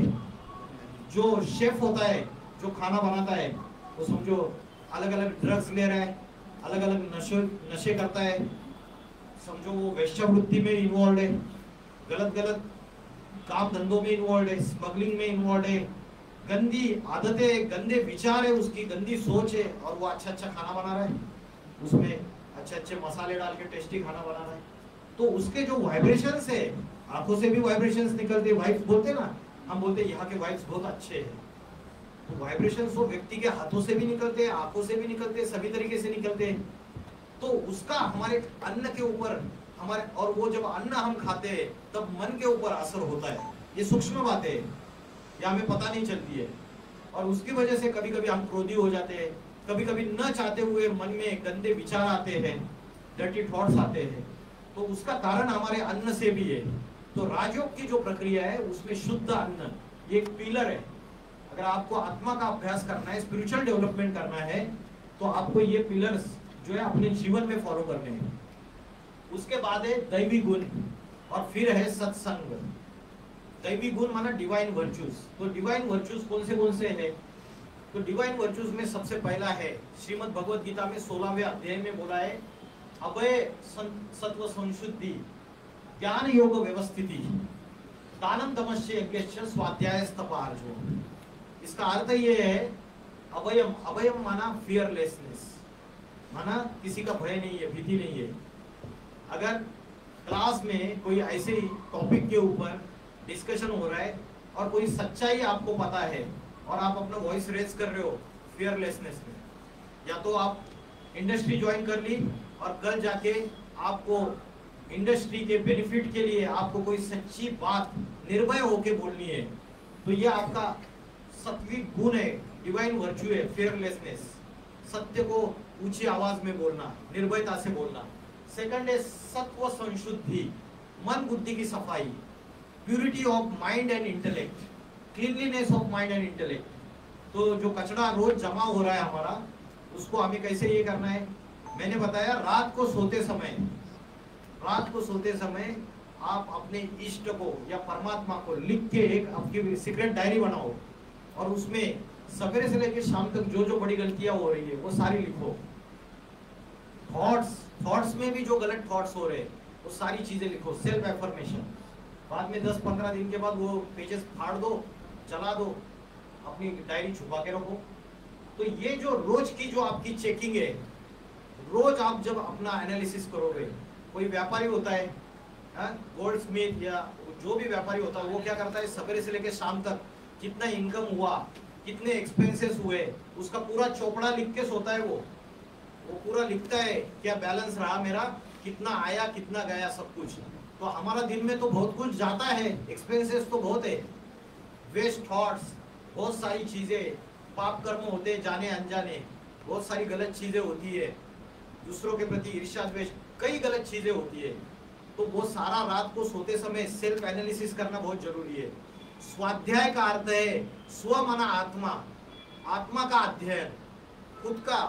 S1: जो शेफ होता है, जो खाना बनाता है, वो समझो अलग अलग ड्रग्स ले रहा है, अलग अलग नशे करता है, समझो वो वेश्यावृत्ति में इन्वॉल्व है, गलत गलत काम धंधों में इन्वॉल्व है, स्मगलिंग में इन्वॉल्व है, गंदी आदतें, गंदे विचार है, उसकी गंदी सोच है, और वो अच्छा अच्छा खाना बना रहा है, उसमें अच्छे अच्छे मसाले डाल के टेस्टी खाना बना रहा है। तो उसके जो वाइब्रेशंस है, आंखों से भी वाइब्रेशंस निकलते, वाइब्स बोलते ना, हम बोलते यहाँ के वाइब्स बहुत अच्छे हैं। तो वाइब्रेशंस वो व्यक्ति के हाथों से भी निकलते हैं, आंखों से भी निकलते हैं, सभी तरीके से निकलते हैं। तो उसका हमारे अन्न के ऊपर, हमारे, और वो जब अन्न हम खाते हैं तब मन के ऊपर असर होता है। ये सूक्ष्म बातें हैं, या हमें पता नहीं चलती है, और उसकी वजह से कभी कभी हम क्रोधी हो जाते हैं, कभी कभी न चाहते हुए मन में गंदे विचार आते हैं, डर्टी थॉट्स आते हैं। तो उसका कारण हमारे अन्न से भी है। तो राजयोग की जो प्रक्रिया है उसमें शुद्ध अन्न ये एक पिलर है। अगर आपको आत्मा का अभ्यास करना है, स्पिरिचुअल डेवलपमेंट करना है, तो आपको ये पिलर्स जो है अपने जीवन में फॉलो करने हैं। उसके बाद है दैवी गुण, और फिर है सत्संग। दैवी गुण माना डिवाइन वर्च्यूज। तो डिवाइन वर्च्यूज कौन से हैं? तो डिवाइन वर्च्यूज में सबसे पहला है, श्रीमद् भगवद गीता में 16वें अध्याय में बोला है, अभय सत्व संशुद्धि, ज्ञान योग व्यवस्थिति, दानम दमश्य यज्ञश्च स्वाध्यायस्तप आर्जव। इसका अर्थ ये है, अभयम, अभयम माना फियरलेसनेस, माना किसी का भय नहीं है, भीति नहीं है। अगर क्लास में कोई ऐसे टॉपिक के ऊपर डिस्कशन हो रहा है और कोई सच्चाई आपको पता है और आप अपना वॉइस रेज कर रहे हो फियरलेसनेस में, या तो आप इंडस्ट्री ज्वाइन कर ली और कल जाके आपको इंडस्ट्री के बेनिफिट के लिए आपको कोई सच्ची बात निर्भय होके बोलनी है, तो ये आपका सात्विक गुण है, डिवाइन वर्च्यू है, फेयरलेसनेस, सत्य को ऊंची आवाज में बोलना, निर्भयता से बोलना। सेकंड है सत्व संशुद्धि, मन बुद्धि की सफाई, purity of mind and intellect, cleanliness of mind and intellect. तो जो कचरा रोज जमा हो रहा है हमारा, उसको हमें कैसे ये करना है, मैंने बताया रात को सोते समय आप अपने इष्ट को या परमात्मा को लिख के एक आपकी सीक्रेट डायरी बनाओ और उसमें सवेरे से लेकर शाम तक जो जो बड़ी गलतियां हो रही है वो सारी लिखो। थॉट्स में भी जो गलत थॉट्स हो रहे हैं वो सारी चीजें लिखो, सेल्फ एफर्मेशन। बाद में 10-15 दिन के बाद वो पेजेस फाड़ दो, जला दो, अपनी डायरी छुपा के रखो। तो ये जो रोज की जो आपकी चेकिंग है, रोज आप जब अपना एनालिसिस करोगे, कोई व्यापारी होता है गोल्ड स्मिथ या जो भी व्यापारी होता है, वो क्या करता है सवेरे से लेकर शाम तक कितना इनकम हुआ, कितने एक्सपेंसेस हुए, उसका पूरा चौपड़ा लिख के सोता है। वो पूरा लिखता है क्या बैलेंस रहा मेरा, कितना आया कितना गया, सब कुछ। तो हमारा दिन में तो बहुत कुछ जाता है, एक्सपेंसेस तो बहुत है, वेस्ट थॉट्स, बहुत सारी चीजें, पाप कर्म होते हैं जाने अनजाने, बहुत सारी गलत चीजें होती है, दूसरों के प्रति ईर्ष्या द्वेष, कई गलत चीजें होती है। तो वो सारा रात को सोते समय सेल्फ एनालिसिस करना बहुत जरूरी है। स्वाध्याय का अर्थ है स्व माना आत्मा, आत्मा का अध्ययन, खुद का।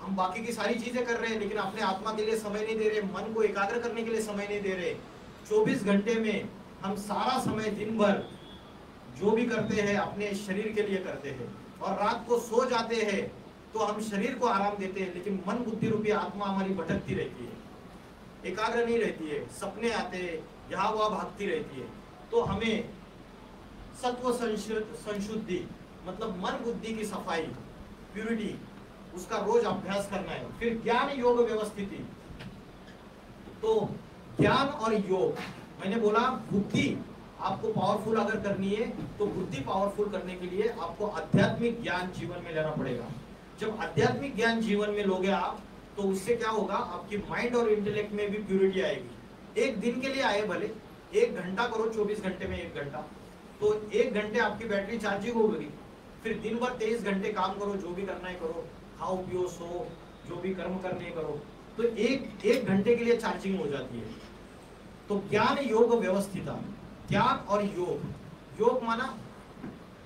S1: हम बाकी की सारी चीजें कर रहे हैं लेकिन अपने आत्मा के लिए समय नहीं दे रहे, मन को एकाग्र करने के लिए समय नहीं दे रहे। 24 घंटे में हम सारा समय दिन भर जो भी करते हैं अपने शरीर के लिए करते हैं, और रात को सो जाते हैं तो हम शरीर को आराम देते हैं, लेकिन मन बुद्धि रूपी आत्मा हमारी भटकती रहती है, एकाग्र नहीं रहती है, सपने आते हैं, यहाँ वहाँ भागती रहती है। तो हमें सत्व संशुद्धि मतलब मन बुद्धि की सफाई, प्यूरिटी, उसका रोज अभ्यास करना है। फिर ज्ञान योग व्यवस्थिति, तो ज्ञान और योग, मैंने बोला बुद्धि आपको पावरफुल अगर करनी है तो बुद्धि पावरफुल करने के लिए आपको आध्यात्मिक ज्ञान जीवन में लेना पड़ेगा। जब आध्यात्मिक ज्ञान जीवन में लोगे आप, तो उससे क्या होगा, आपकी माइंड और इंटेलेक्ट में भी प्यूरिटी आएगी। एक दिन के लिए आए भले, 1 घंटा करो, 24 घंटे में 1 घंटा, तो 1 घंटे आपकी बैटरी चार्जिंग हो गई। फिर दिन भर 23 घंटे काम करो, जो भी करना है करो, खाओ पियो सो, जो भी कर्म करने करो, तो एक घंटे के लिए चार्जिंग हो जाती है। तो ज्ञान योग व्यवस्थिता, ज्ञान और योग, योग माना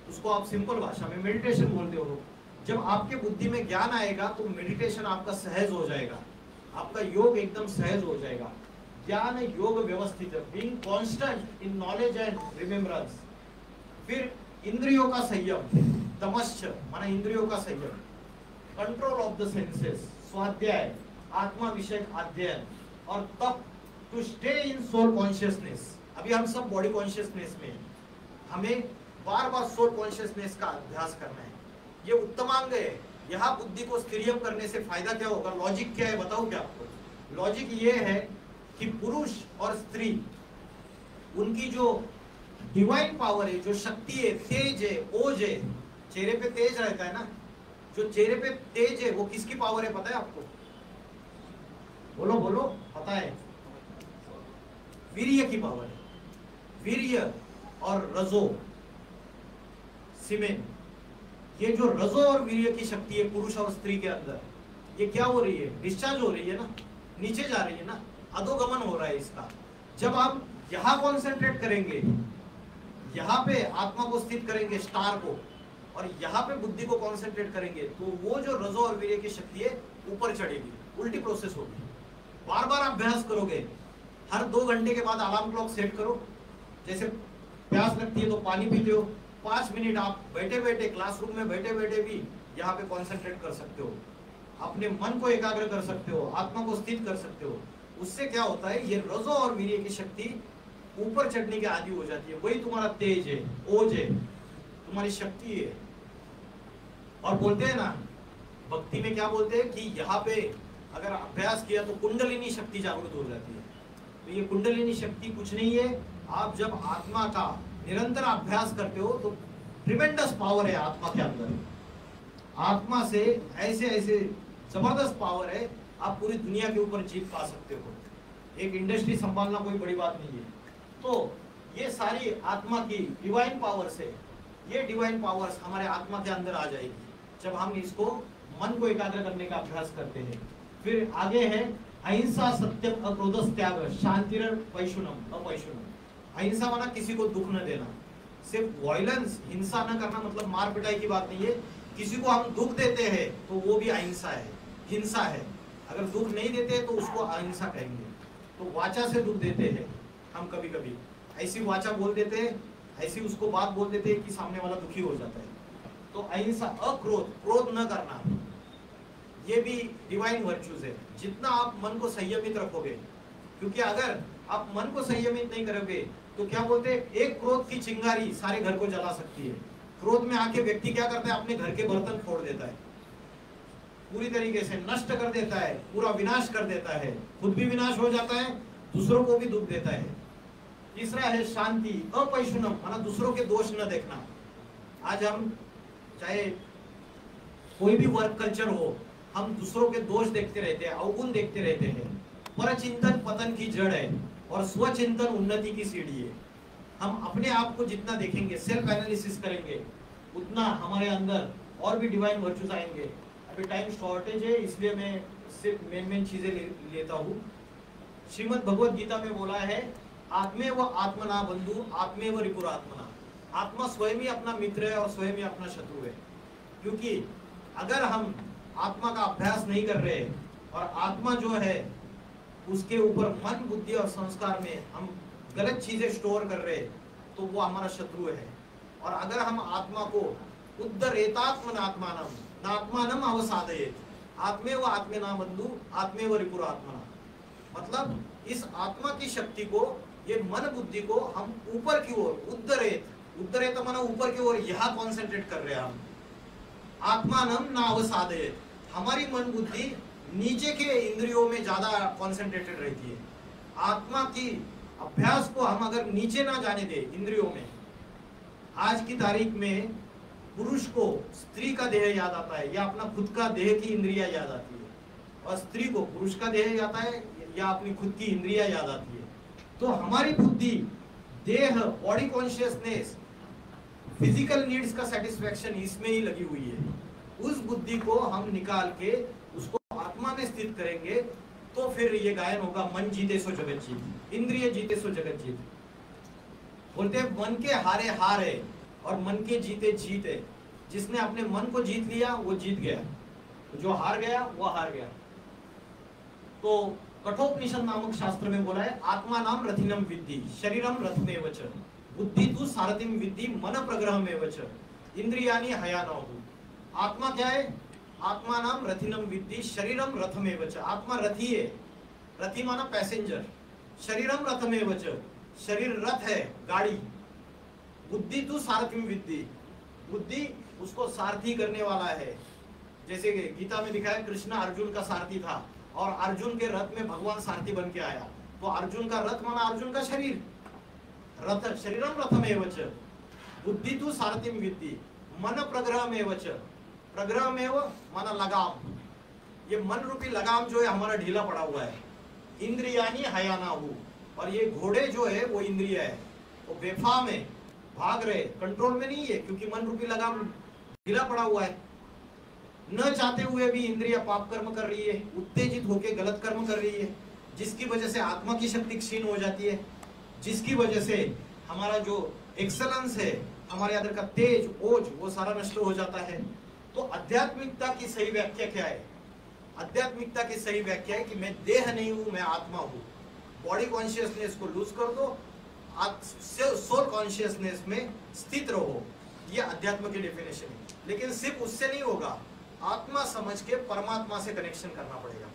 S1: उसको आप सिंपल भाषा में मेडिटेशन बोलते हो। जब आपके बुद्धि में ज्ञान आएगा तो मेडिटेशन आपका सहज हो जाएगा, आपका योग एकदम सहज हो जाएगा। ज्ञान योग व्यवस्थित, being constant in knowledge and remembrance. फिर इंद्रियों का संयम, तमश्च माना इंद्रियों का संयम, कंट्रोल ऑफ द सेंसेस, स्वाध्याय, आत्मा विषय अध्ययन, और तप, to stay in soul consciousness. अभी हम सब बॉडी कॉन्शियसनेस में, हमें बार बार सोल कॉन्शियसनेस का अभ्यास करना है। ये उत्तमांग है। यहाँ बुद्धि को स्थिरियम करने से फायदा क्या होगा, लॉजिक क्या है बताऊं क्या आपको। लॉजिक ये है कि पुरुष और स्त्री, उनकी जो डिवाइन पावर है, जो शक्ति है, तेज है, ओज है, चेहरे पे तेज रहता है ना, जो चेहरे पे तेज है वो किसकी पावर है पता है आपको, बोलो बोलो, पता है, वीर्य की पावर है। वीर्य और रजो, सीमेन, ये जो रजो और वीर्य की शक्ति है पुरुष और स्त्री के अंदर, ये क्या हो रही है, डिस्चार्ज हो रही है ना, नीचे जा रही है ना, अधोगमन हो रहा है इसका। जब आप यहाँ कॉन्सेंट्रेट करेंगे, यहाँ पे आत्मा को स्थित करेंगे, स्टार को, और यहाँ पे बुद्धि को कॉन्सेंट्रेट करेंगे, तो वो जो रजो और वीर्य की शक्ति है ऊपर चढ़ेगी, उल्टी प्रोसेस होगी। बार बार अभ्यास करोगे, हर 2 घंटे के बाद अलार्म क्लॉक सेट करो। जैसे प्यास लगती है तो पानी पीते हो, 5 मिनट आप बैठे बैठे क्लासरूम में बैठे बैठे भी यहाँ पे कॉन्सेंट्रेट कर सकते हो, अपने मन को एकाग्र कर सकते हो, आत्मा को स्थित कर सकते हो। उससे क्या होता है, ये रजो और वीर्य की शक्ति ऊपर चढ़ने के आदि हो जाती है, वही तुम्हारा तेज है, ओज है, तुम्हारी शक्ति है। और बोलते हैं ना भक्ति में, क्या बोलते हैं कि यहाँ पे अगर अभ्यास किया तो कुंडलिनी शक्ति जागृत हो जाती है। तो ये कुंडलिनी शक्ति कुछ नहीं है, आप जब आत्मा का निरंतर अभ्यास करते हो तो ट्रिमेंडस पावर है आत्मा के अंदर। आत्मा से ऐसे ऐसे जबरदस्त पावर है, आप पूरी दुनिया के ऊपर जीत पा सकते हो। एक इंडस्ट्री संभालना कोई बड़ी बात नहीं है। तो ये सारी आत्मा की डिवाइन पावर्स है, ये डिवाइन पावर्स हमारे आत्मा के अंदर आ जाएगी जब हम इसको मन को एकाग्र करने का अभ्यास करते हैं। फिर आगे है अहिंसा सत्यम अक्रोधस त्याग शांतिरर पैशुनम अपैशुनम। अहिंसा माना किसी को दुख न देना, सिर्फ वायलेंस हिंसा न करना मतलब मार पिटाई की बात नहीं है। किसी को हम दुख देते हैं तो वो भी अहिंसा है, हिंसा है। अगर दुख नहीं देते तो उसको अहिंसा कहेंगे। तो वाचा से दुख देते हैं हम, कभी कभी ऐसी वाचा बोल देते हैं, ऐसी उसको बात बोल देते हैं कि सामने वाला दुखी हो जाता है। तो अहिंसा, अक्रोध, क्रोध न करना, ये भी डिवाइन वर्च्यूज है। जितना आप मन को संयमित रखोगे, क्योंकि अगर आप मन को संयमित नहीं करोगे तो क्या बोलते हैं, एक क्रोध की चिंगारी सारे घर को जला सकती है। क्रोध में आके व्यक्ति क्या करता है, अपने घर के बर्तन फोड़ देता है, पूरी तरीके से नष्ट कर देता है, पूरा विनाश कर देता है, खुद भी विनाश हो जाता है, दूसरों को भी दुख देता है। तीसरा है शांति अपैशुनम, माना दूसरों के दोष न देखना। आज हम चाहे कोई भी वर्क कल्चर हो, हम दूसरों के दोष देखते रहते हैं, अवगुण देखते रहते हैं। परचिंतन पतन की जड़ है और स्वचिंतन उन्नति की सीढ़ी है। हम अपने आप को जितना देखेंगे, सेल्फ एनालिसिस करेंगे, उतना हमारे अंदर और भी डिवाइन वर्च्यूज आएंगे। अभी टाइम शॉर्टेज है इसलिए मैं सिर्फ मेन चीजें लेता हूँ। श्रीमद् भगवद गीता में बोला है, आत्मे व आत्मना बंधु आत्मे व रिपुरात्मना। आत्मा स्वयं ही अपना मित्र है और स्वयं ही अपना शत्रु है। क्योंकि अगर हम आत्मा का अभ्यास नहीं कर रहे और आत्मा जो है उसके ऊपर मन बुद्धि और संस्कार में हम गलत चीजें स्टोर कर रहे तो वो हमारा शत्रु है। और अगर हम आत्मा को उद्धरेतात्मनात्मानम नात्मानम अवसादयेत आत्मे व आत्मेना बंधु आत्मे व रिपुरात्मना, मतलब इस आत्मा की शक्ति को, ये मन बुद्धि को हम ऊपर की ओर उद्धरेत माना ऊपर की ओर यहाँ कॉन्सेंट्रेट कर रहे हैं हम। आत्मानम ना अवसादयेत, हमारी मन बुद्धि नीचे के इंद्रियों में ज्यादा कॉन्सेंट्रेटेड रहती है। आत्मा की अभ्यास को हम अगर नीचे ना जाने दे इंद्रियों में, आज की तारीख में पुरुष को स्त्री का देह याद आता है या अपना खुद का देह की इंद्रिया याद आती है, और स्त्री को पुरुष का देह याद आता है या अपनी खुद की इंद्रिया याद आती है। तो हमारी बुद्धि, देह, बॉडी कॉन्शियसनेस, फिजिकल नीड्स का सेटिस्फैक्शन इसमें ही लगी हुई है। उस बुद्धि को हम निकाल के उसको आत्मा में स्थित करेंगे तो फिर ये गायन होगा, मन जीते सो जगत जीत, इंद्रिय जीते सो जगत जीत। बोलते हैं मन के हारे हार है और मन के जीते जीत है। जिसने अपने मन को जीत लिया वो जीत गया, जो हार गया वो हार गया। तो कठोपनिषद नामक शास्त्र में बोला है, आत्मा नाम रथिनम विद्धि शरीरम रथमेव च बुद्धि तु सारथिम विद्धि मन प्रग्रहमेव च इंद्रियानि हयानहु। आत्मा क्या है? आत्मा नाम रथिनम विद्धि शरीरम रथमेव च, आत्मा रथी है, रथी माना पैसेंजर, शरीरम रथमेव च, शरीर रथ है, गाड़ी। बुद्धि तु सारथिम विद्धि, बुद्धि उसको सारथी करने वाला है। जैसे गीता में लिखा है कृष्ण अर्जुन का सारथी था और अर्जुन के रथ में भगवान सारथी बन के आया। तो अर्जुन का रथ माना अर्जुन का शरीर, रथ शरीरम रथमेव च बुद्धि तु सारथिम विद्धि मन प्रग्रहमेव च, प्रग्रहमेव माना लगाम। ये मन रूपी लगाम जो है हमारा ढीला पड़ा हुआ है। इंद्रियानी हयानाहु, और ये घोड़े जो है वो इंद्रिय है, वो बेफाम है, भाग रहे, कंट्रोल में नहीं है क्योंकि मन रूपी लगाम ढीला पड़ा हुआ है। न चाहते हुए भी इंद्रिया पाप कर्म कर रही है, उत्तेजित होकर गलत कर्म कर रही है, जिसकी वजह से आत्मा की शक्ति क्षीण हो जाती है, जिसकी वजह से हमारा जो एक्सेलेंस है, हमारे अंदर का तेज ओज वो सारा नष्ट हो जाता है। तो आध्यात्मिकता की सही व्याख्या क्या है? आध्यात्मिकता की सही व्याख्या है कि मैं देह नहीं हूं, मैं आत्मा हूं। बॉडी कॉन्शियसनेस को लूज कर दो, सोल कॉन्शियसनेस में स्थित रहो, ये अध्यात्म की डेफिनेशन है। लेकिन सिर्फ उससे नहीं होगा, आत्मा समझ के परमात्मा से कनेक्शन करना पड़ेगा।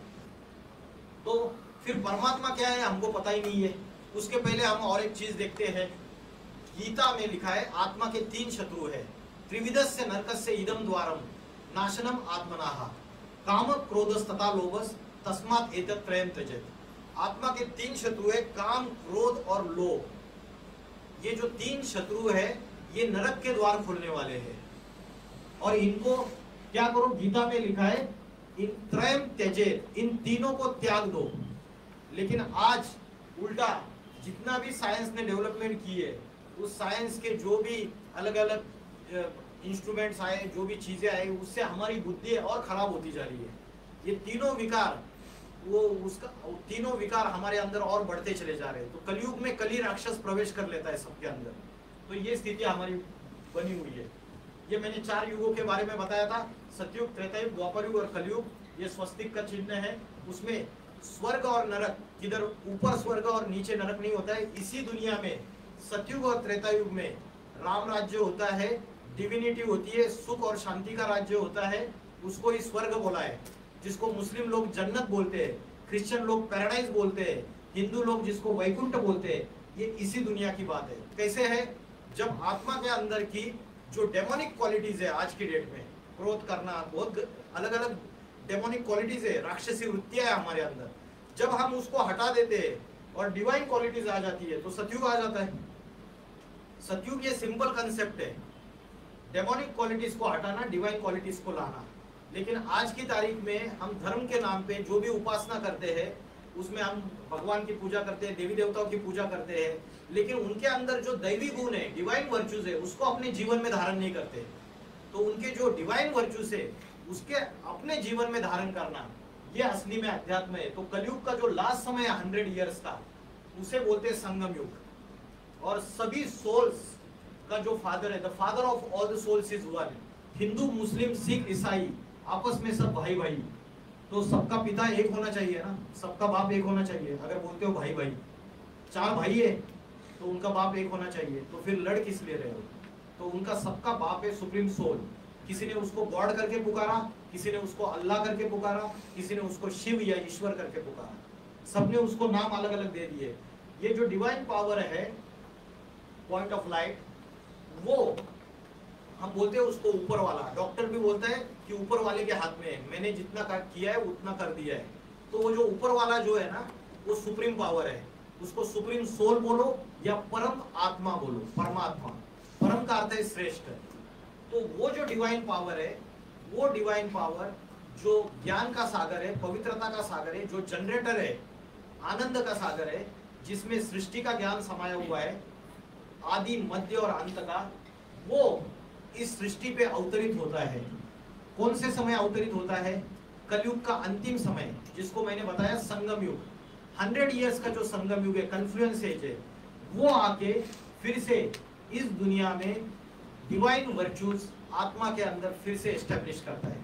S1: तो फिर परमात्मा क्या है हमको पता ही नहीं है। उसके पहले हम और एक चीज देखते हैं। गीता में लिखा है आत्मा के 3 शत्रु है, त्रिविधस्य नरकस्य इदम द्वारम नाशनम आत्मनाः काम क्रोधस तथा लोभस तस्मात् एतत् त्रयं त्यजेत्। आत्मा के 3 शत्रु है, काम, क्रोध और लोभ। ये जो 3 शत्रु है ये नरक के द्वार खोलने वाले हैं। और इनको क्या करो? गीता में लिखा है इन त्रयम त्यजेत, इन तीनों को त्याग दो। लेकिन आज उल्टा, जितना भी साइंस ने डेवलपमेंट की है, उस साइंस के जो भी अलग अलग इंस्ट्रूमेंट्स आए, जो भी चीजें आई, उससे हमारी बुद्धि और खराब होती जा रही है। ये तीनों विकार, तीनों विकार हमारे अंदर और बढ़ते चले जा रहे हैं। तो कलयुग में कली राक्षस प्रवेश कर लेता है सबके अंदर। तो ये स्थिति हमारी बनी हुई है। ये मैंने 4 युगों के बारे में बताया था, सतयुग, त्रेतायुग, द्वापर युग और कलयुग। ये स्वस्तिक का चिन्ह है, उसमें स्वर्ग और नरक, किधर ऊपर स्वर्ग और नीचे नरक नहीं होता है। इसी दुनिया में सतयुग और त्रेतायुग में राम राज्य होता है, डिविनिटी होती है, सुख और शांति का राज्य होता है, उसको ही स्वर्ग बोला है, जिसको मुस्लिम लोग जन्नत बोलते हैं, क्रिश्चियन लोग पैराडाइज बोलते हैं, हिंदू लोग जिसको वैकुंठ बोलते हैं। ये इसी दुनिया की बात है। कैसे है? जब आत्मा के अंदर की जो डेमोनिक क्वालिटीज है आज की डेट में, क्रोध करना, बहुत अलग अलग डेमोनिक क्वालिटीज है, राक्षसी वृत्तियां है हमारे अंदर, जब हम उसको हटा देते हैं और डिवाइन क्वालिटीज आ जाती है, तो सतयुग आ जाता है। सतयुग ये सिंपल कंसेप्ट है, डेमोनिक क्वालिटीज को हटाना, डिवाइन क्वालिटीज को लाना। लेकिन आज की तारीख में हम धर्म के नाम पे जो भी उपासना करते हैं, उसमें हम भगवान की पूजा करते हैं, देवी देवताओं की पूजा करते हैं, लेकिन उनके अंदर जो दैवी गुण है, डिवाइन वर्च्यूज है, उसको अपने जीवन में धारण नहीं करते। तो उनके जो डिवाइन वर्च्यूज है, उसके अपने जीवन में धारण करना, ये असली में अध्यात्म है। तो कलयुग का जो लास्ट समय है 100 ईयर्स का, उसे बोलते हैं संगम युग। और सभी सोल्स का जो फादर है, the father of all the souls is one. Hindu, Muslim, Sikh, ईसाई आपस में सब भाई भाई। तो सबका पिता एक होना चाहिए ना, सबका बाप एक होना चाहिए। अगर बोलते हो भाई भाई, 4 भाई है तो उनका बाप एक होना चाहिए, तो फिर लड़ किस लिए रहे हो? तो उनका सबका बाप है सुप्रीम सोल। किसी ने उसको गॉड करके पुकारा, किसी ने उसको अल्लाह करके पुकारा, किसी ने उसको शिव या ईश्वर करके पुकारा, सबने उसको नाम अलग अलग दे दिए। ये जो डिवाइन पावर है, पॉइंट ऑफ लाइट, वो हम बोलते हैं उसको ऊपर वाला। डॉक्टर भी बोलता है कि ऊपर वाले के हाथ में है, मैंने जितना किया है उतना कर दिया है। तो वो जो ऊपर वाला जो है ना, वो सुप्रीम पावर है। उसको सुप्रीम सोल बोलो या परम आत्मा बोलो, परमात्मा। परम का अर्थ है श्रेष्ठ। तो वो जो डिवाइन पावर है, वो डिवाइन पावर जो ज्ञान का सागर है, पवित्रता का सागर है, जो जनरेटर है, आनंद का सागर है, जिसमें सृष्टि का ज्ञान समाया हुआ है, आदि मध्य और अंत का, वो इस सृष्टि पे अवतरित होता है। कौन से समय अवतरित होता है? कलयुग का अंतिम समय, जिसको मैंने बताया संगम युग। 100 ईयर्स का जो संगम युग है, कन्फ्लुएंस एज है, वो आके फिर से इस दुनिया में डिवाइन वर्च्यूज आत्मा के अंदर फिर से एस्टेब्लिश करता है।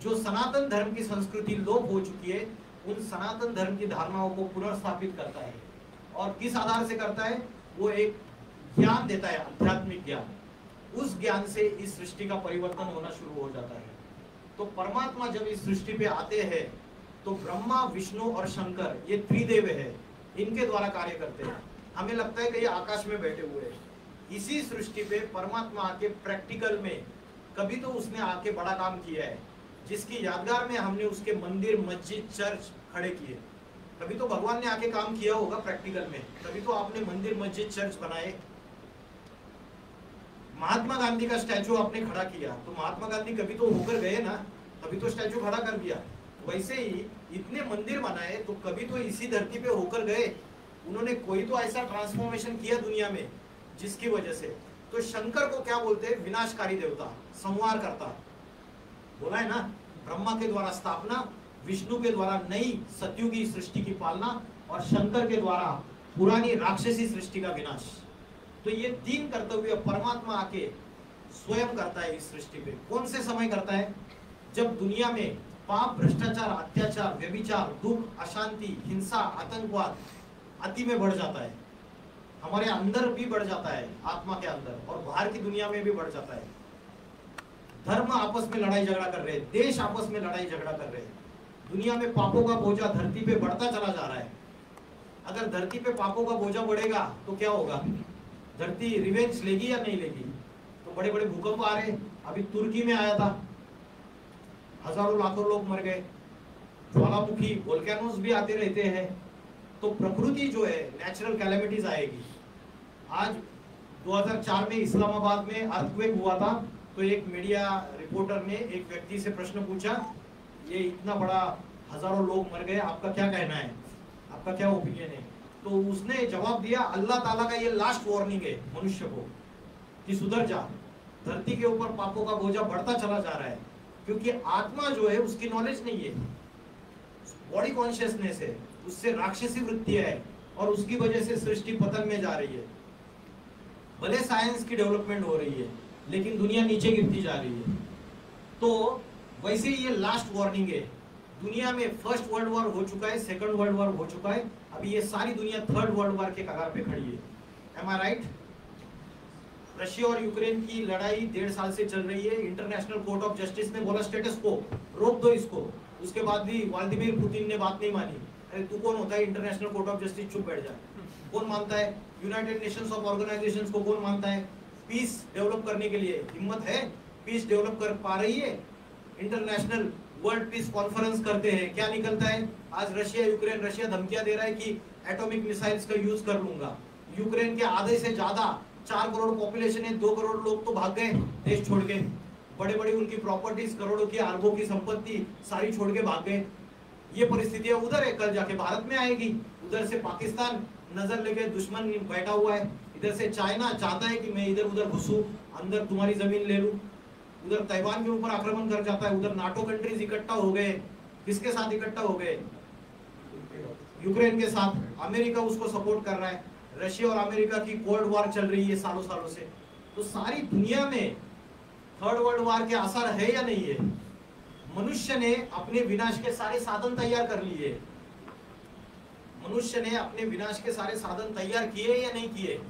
S1: जो सनातन धर्म की संस्कृति लोप हो चुकी है, उन सनातन धर्म की धारणाओं को पुनर्स्थापित करता है। और किस आधार से करता है? वो एक ज्ञान देता है, आध्यात्मिक ज्ञान। उस ज्ञान से इस सृष्टि का परिवर्तन होना शुरू हो जाता है। तो परमात्मा जब इस सृष्टि पे आते हैं, तो ब्रह्मा, विष्णु और शंकर, ये त्रिदेव है, इनके द्वारा कार्य करते हैं। हमें लगता है कि ये आकाश में बैठे हुए हैं। इसी सृष्टि पे परमात्मा आके प्रैक्टिकल में कभी तो उसने आके बड़ा काम किया है, जिसकी यादगार में हमने उसके मंदिर, मस्जिद, चर्च खड़े किए। कभी तो भगवान ने आके काम किया होगा प्रैक्टिकल में, कभी तो आपने मंदिर, मस्जिद, चर्च बनाए। महात्मा गांधी का स्टैचू आपने खड़ा किया, तो महात्मा गांधी कभी तो होकर गए ना, तभी तो स्टैचू खड़ा कर दिया। वैसे ही इतने मंदिर बनाए, तो कभी तो इसी धरती पे होकर गए। उन्होंने कोई तो ऐसा ट्रांसफॉर्मेशन किया दुनिया में, जिसकी वजह से। तो शंकर को क्या बोलते हैं? विनाशकारी देवता, संहार करता। बोला है ना, ब्रह्मा के द्वारा स्थापना, विष्णु के द्वारा नई सतयुगी सृष्टि की पालना, और शंकर के द्वारा पुरानी राक्षसी सृष्टि का विनाश। तो ये 3 कर्तव्य परमात्मा आके स्वयं करता है इस सृष्टि पे। कौन से समय करता है? जब दुनिया में पाप, भ्रष्टाचार, अत्याचार, व्यभिचार, दुख, अशांति, हिंसा, आतंकवाद अति में बढ़ जाता है। हमारे अंदर भी बढ़ जाता है, आत्मा के अंदर, और बाहर की दुनिया में भी बढ़ जाता है। धर्म आपस में लड़ाई झगड़ा कर रहे हैं, देश आपस में लड़ाई झगड़ा कर रहे हैं। दुनिया में पापों का बोझा धरती पे बढ़ता चला जा रहा है। अगर धरती पे पापों का बोझा बढ़ेगा तो क्या होगा? धरती रिवेंज लेगी या नहीं लेगी? तो बड़े बड़े भूकंप आ रहे। अभी तुर्की में आया था, हजारों लाखों लोग मर गए। ज्वालामुखी, वोल्केनोस भी आते रहते हैं। तो प्रकृति जो है, नेचुरल कैलेमिटीज आएगी। आज 2004 में इस्लामाबाद में अर्थक्वेक हुआ था, तो एक मीडिया रिपोर्टर ने एक व्यक्ति से प्रश्न पूछा, ये इतना बड़ा हजारों लोग मर गए, आपका क्या कहना है, आपका क्या ओपिनियन है? तो उसने जवाब दिया, अल्लाह ताला का ये लास्ट वार्निंग है मनुष्य को कि सुधर जा, धरती के ऊपर पापों का बोझा बढ़ता चला जा रहा है, क्योंकि आत्मा जो है उसकी नॉलेज नहीं है, बॉडी कॉन्शियसनेस है, उससे राक्षसी वृत्ति है और उसकी वजह से सृष्टि पतन में जा रही है। भले साइंस की डेवलपमेंट हो रही है लेकिन दुनिया नीचे गिरती जा रही है। तो वैसे ही ये लास्ट वार्निंग है। दुनिया में फर्स्ट वर्ल्ड वॉर हो चुका है, सेकंड वर्ल्ड वॉर हो चुका है, अभी ये सारी दुनिया थर्ड वर्ल्ड वॉर के कगार पे खड़ी है। एम आई राइट? रशिया और यूक्रेन की लड़ाई 1.5 साल से चल रही है। इंटरनेशनल कोर्ट ऑफ जस्टिस ने बोला स्टेटस को रोक दो इसको, उसके बाद भी व्लादिमीर पुतिन ने बात नहीं मानी। अरे तू कौन होता है इंटरनेशनल कोर्ट ऑफ जस्टिस, चुप बैठ जा। कौन मानता है? यूनाइटेड नेशंस ऑफ ऑर्गेनाइजेशंस को कौन मानता है? पीस डेवलप करने के लिए हिम्मत है? पीस डेवलप कर पा रही है? इंटरनेशनल वर्ल्ड पीस कॉन्फ्रेंस करते हैं, क्या निकलता है? आज रशिया यूक्रेन, रशिया धमकियां दे रहा है कि एटॉमिक मिसाइल्स का यूज कर लूंगा। यूक्रेन के आधे से ज्यादा 4 करोड़ पॉपुलेशन है, 2 करोड़ लोग तो भाग गए देश छोड़ के, बड़े बड़ी उनकी प्रॉपर्टीज, करोड़ों की अरबों की संपत्ति सारी छोड़ के भाग गए। ये परिस्थितियां उधर है, कल जाके भारत में आएगी। उधर से पाकिस्तान नजर लेके दुश्मन बैठा हुआ है, इधर से चाइना चाहता है कि मैं इधर उधर घुसूं, अंदर तुम्हारी जमीन ले लूं, उधर ताइवान के ऊपर आक्रमण कर जाता है। उधर नाटो कंट्रीज इकट्ठा हो गए, किसके साथ इकट्ठा हो गए? यूक्रेन के साथ। अमेरिका उसको सपोर्ट कर रहा है, रशिया और अमेरिका की कोल्ड वॉर चल रही है सालों सालों से। तो सारी दुनिया में थर्ड वर्ल्ड वॉर के असर है या नहीं है? मनुष्य ने अपने विनाश के सारे साधन तैयार कर लिए, मनुष्य ने अपने विनाश के सारे साधन तैयार किए या नहीं किए?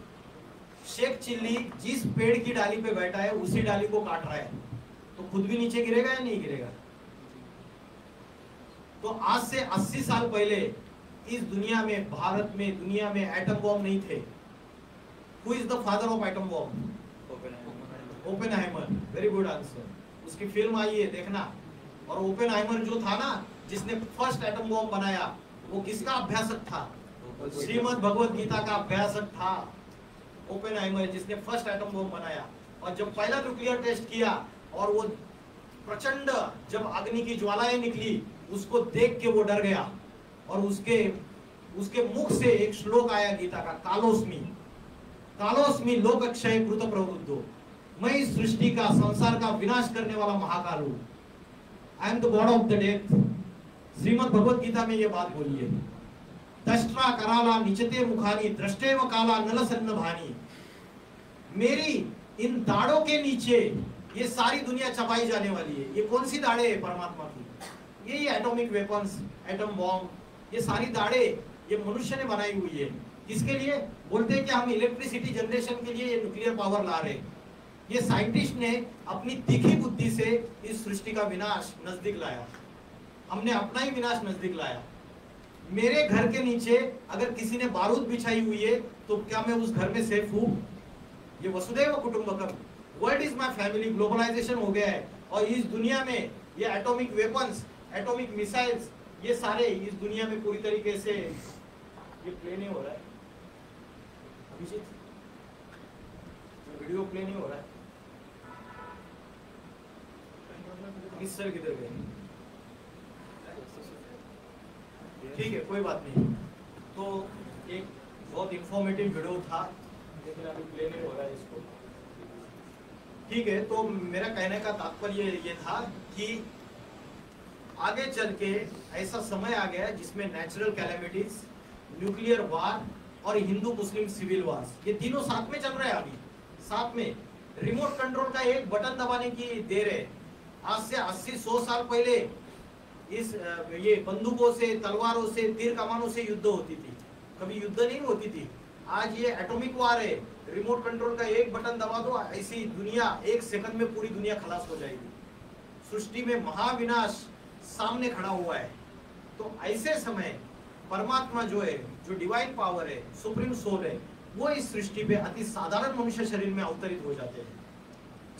S1: शेख चिल्ली जिस पेड़ की डाली पे बैठा है उसी डाली को काट रहा है, तो खुद भी नीचे गिरेगा या नहीं गिरेगा? तो आज से 80 साल पहले इस दुनिया में, भारत में, दुनिया में एटम बॉम्ब नहीं थे। Who is the father of atom bomb? Oppenheimer. Very good answer. उसकी फिल्म आई है, देखना। और ओपेनहाइमर जो था ना, जिसने फर्स्ट एटम बॉम्ब बनाया, वो किसका अभ्यासक था? श्रीमद् भगवत गीता का अभ्यासक था ओपेनहाइमर, जिसने फर्स्ट एटम बॉम्ब बनाया। और जब पहला न्यूक्लियर टेस्ट किया और वो प्रचंड जब अग्नि की ज्वालाएं निकली, उसको देख के वो डर गया और उसके मुख से एक श्लोक आया गीता का, कालोस्मी, कालोस्मी लोक अक्षय कृत प्रवृद्धो, मैं इस सृष्टि का, संसार का विनाश करने वाला महाकाल हूं। I am the god of the death. Shrimad Bhagavad Gita में ये बात बोली है। दष्ट्रा कराला निचते मुखानी दृष्टेव काला नल सन्न भानी। मेरी इन दाढ़ों के नीचे ये सारी दुनिया चबाई जाने वाली है। ये कौन सी दाढ़ें है परमात्मा की? ये एटॉमिक वेपन्स, एटम बॉम्ब, ये सारी दाढ़ें ये मनुष्य ने बनाई हुई है। किसके लिए? बोलते हैं कि हम इलेक्ट्रिसिटी जनरेशन के लिए ये न्यूक्लियर पावर ला रहे हैं। ये साइंटिस्ट ने अपनी तीखी बुद्धि से इस सृष्टि का विनाश नजदीक लाया। हमने अपना ही विनाश नजदीक लाया। मेरे घर के नीचे अगर किसी ने बारूद बिछाई हुई है तो क्या मैं उस घर में सेफ हूं? ये वसुदैव कुटुंबकम, world is my family, globalisation हो गया है। और इस दुनिया में ये एटॉमिक वेपन्स, एटॉमिक मिसाइल्स, ये सारे इस दुनिया में पूरी तरीके से, ये प्ले नहीं हो रहा है अभिजीत, वीडियो प्ले नहीं हो रहा है। इस सर किधर गए? ठीक है, कोई बात नहीं। तो एक बहुत इंफॉर्मेटिव वीडियो था, लेकिन अभी प्ले नहीं हो रहा है इसको। ठीक है, तो मेरा कहने का तात्पर्य ये था कि आगे चल के ऐसा समय आ गया जिसमें नेचुरल कैलेमिटीज, न्यूक्लियर वार और हिंदू मुस्लिम सिविल वार, ये तीनों साथ में चल रहे हैं। अभी साथ में रिमोट कंट्रोल का एक बटन दबाने की देर है। आज से 80-100 साल पहले इस ये बंदूकों से, तलवारों से, तीर कमानों से युद्ध होती थी, कभी युद्ध नहीं होती थी। आज ये एटॉमिक वार है, रिमोट कंट्रोल का एक बटन दबा दो, ऐसी दुनिया 1 सेकंड में पूरी दुनिया खलास हो जाएगी। सृष्टि में महाविनाश सामने खड़ा हुआ है। तो ऐसे समय परमात्मा जो है, जो डिवाइन पावर है, सुप्रीम सोल है, वो इस सृष्टि पे अति साधारण मनुष्य शरीर में अवतरित हो जाते हैं,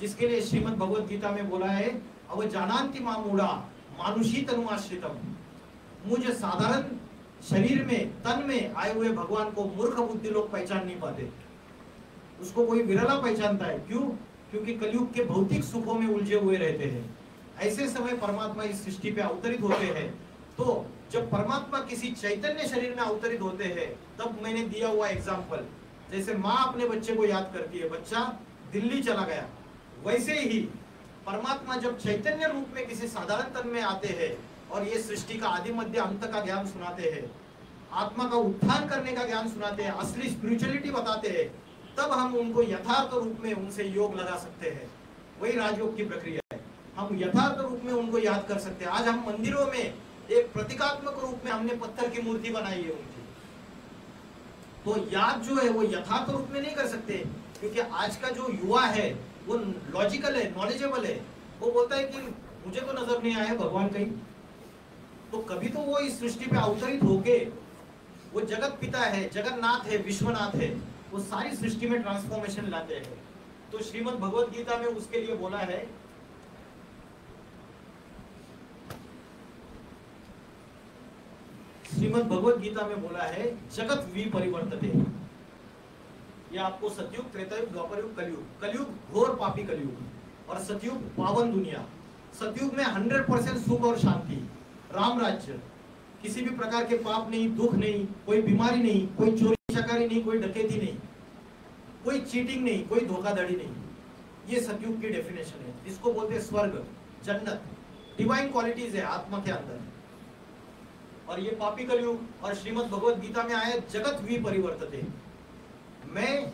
S1: जिसके लिए श्रीमद् भगवत गीता में बोला है, अव जानन्ति मामूढ़ा मानुषी तनुआश्रितम। मुझ साधारण शरीर में, तन में आए हुए भगवान को मूर्ख बुद्धि लोग पहचान नहीं पाते। उसको कोई विरला पहचानता है। क्यों? क्योंकि कलयुग के भौतिक सुखों में उलझे हुए रहते हैं। ऐसे समय परमात्मा इस सृष्टि पे अवतरित होते हैं। तो जब परमात्मा किसी चैतन्य शरीर में अवतरित होते हैं, तब मैंने दिया हुआ एग्जाम्पल, जैसे माँ अपने बच्चे को याद करती है, बच्चा दिल्ली चला गया, वैसे ही परमात्मा जब चैतन्य रूप में किसी साधारण तन में आते हैं और ये सृष्टि का आदि मध्य अंत का ज्ञान सुनाते हैं, आत्मा का उत्थान करने का ज्ञान सुनाते हैं, असली स्पिरिचुअलिटी बताते हैं, तब हम उनको यथार्थ रूप में उनसे योग लगा सकते हैं। वही राजयोग की प्रक्रिया है। हम यथार्थ रूप में उनको याद कर सकते हैं। आज हम मंदिरों में एक प्रतीकात्मक रूप में हमने पत्थर की मूर्ति बनाई है उनकी, तो याद जो है वो यथार्थ रूप में नहीं कर सकते, क्योंकि आज का जो युवा है वो लॉजिकल है, नॉलेजेबल है। वो बोलता है कि मुझे तो नजर नहीं आया भगवान कहीं, तो कभी तो वो इस सृष्टि पे अवतरित होके, वो जगत पिता है, जगन्नाथ है, विश्वनाथ है, वो सारी सृष्टि में ट्रांसफॉर्मेशन लाते हैं। तो श्रीमद् भगवत गीता में उसके लिए बोला है, श्रीमद् भगवत गीता में बोला है जगत विपरिवर्तते। ये आपको सतयुग, त्रेतायुग, द्वापरयुग, कलयुग, कलयुग घोर पापी कलयुग और सतयुग पावन दुनिया। सतयुग में 100% सुख और शांति, राम राज्य, किसी भी प्रकार के पाप नहीं, दुख नहीं, कोई बीमारी नहीं, कोई चोरी चकारी नहीं, कोई डकैती नहीं, कोई चीटिंग नहीं, कोई धोखाधड़ी नहीं। ये सतयुग की डेफिनेशन है। इसको बोलते हैं स्वर्ग, जन्नत, डिवाइन क्वालिटीज है आत्मा के अंदर। और ये पापी कलयुग और श्रीमद् भगवत गीता में आया जगत विपरिवर्तते। मैं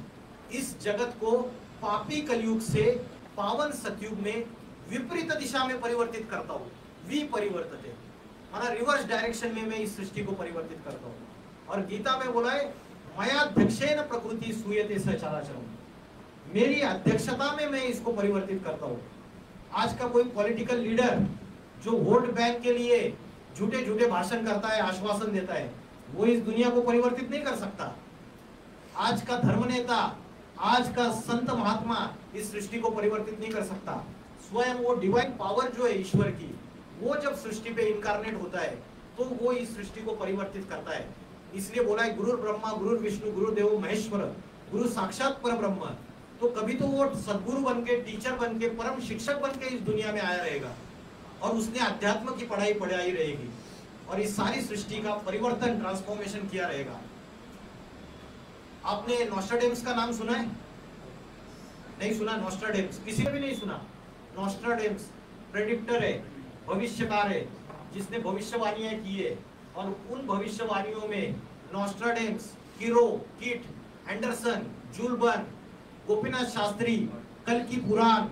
S1: इस जगत को पापी कलयुग से पावन सतयुग में विपरीत दिशा में परिवर्तित करता हूँ। विपरिवर्तते माना रिवर्स डायरेक्शन में मैं इस सृष्टि को परिवर्तित करता हूँ। और गीता में बोला है मयाध्यक्षेन प्रकृति सूयते सचराचरम्, मेरी अध्यक्षता में मैं इसको परिवर्तित करता हूँ। आज का कोई पॉलिटिकल लीडर जो वोट बैंक के लिए झूठे झूठे भाषण करता है, आश्वासन देता है, वो इस दुनिया को परिवर्तित नहीं कर सकता। आज का धर्म नेता, आज का संत महात्मा इस सृष्टि को परिवर्तित नहीं कर सकता। स्वयं वो डिवाइन पावर जो है ईश्वर की, वो जब सृष्टि पे इनकारनेट होता है तो वो इस सृष्टि को परिवर्तित करता है। इसलिए बोला है गुरु ब्रह्मा गुरु विष्णु गुरुदेव महेश्वर, गुरु साक्षात पर ब्रह्म। तो कभी तो वो सदगुरु बन के, टीचर बन के, परम शिक्षक बन के इस दुनिया में आया रहेगा और उसने अध्यात्म की पढ़ाई पढ़ाई रहेगी और इस सारी सृष्टि का परिवर्तन, ट्रांसफॉर्मेशन किया रहेगा। आपने नॉस्ट्राडेम्स का नाम सुना है? नहीं सुना? नॉस्ट्राडेम्स किसी ने भी नहीं सुना? नॉस्ट्राडेम्स प्रेडिक्टर है, भविष्यकार है, जिसने भविष्यवाणियां की है। और उन भविष्यवाणियों में नॉस्ट्राडेम्स, किरो, किट, Anderson, Jules Verne, Gopinath Shastri, कल्कि पुराण,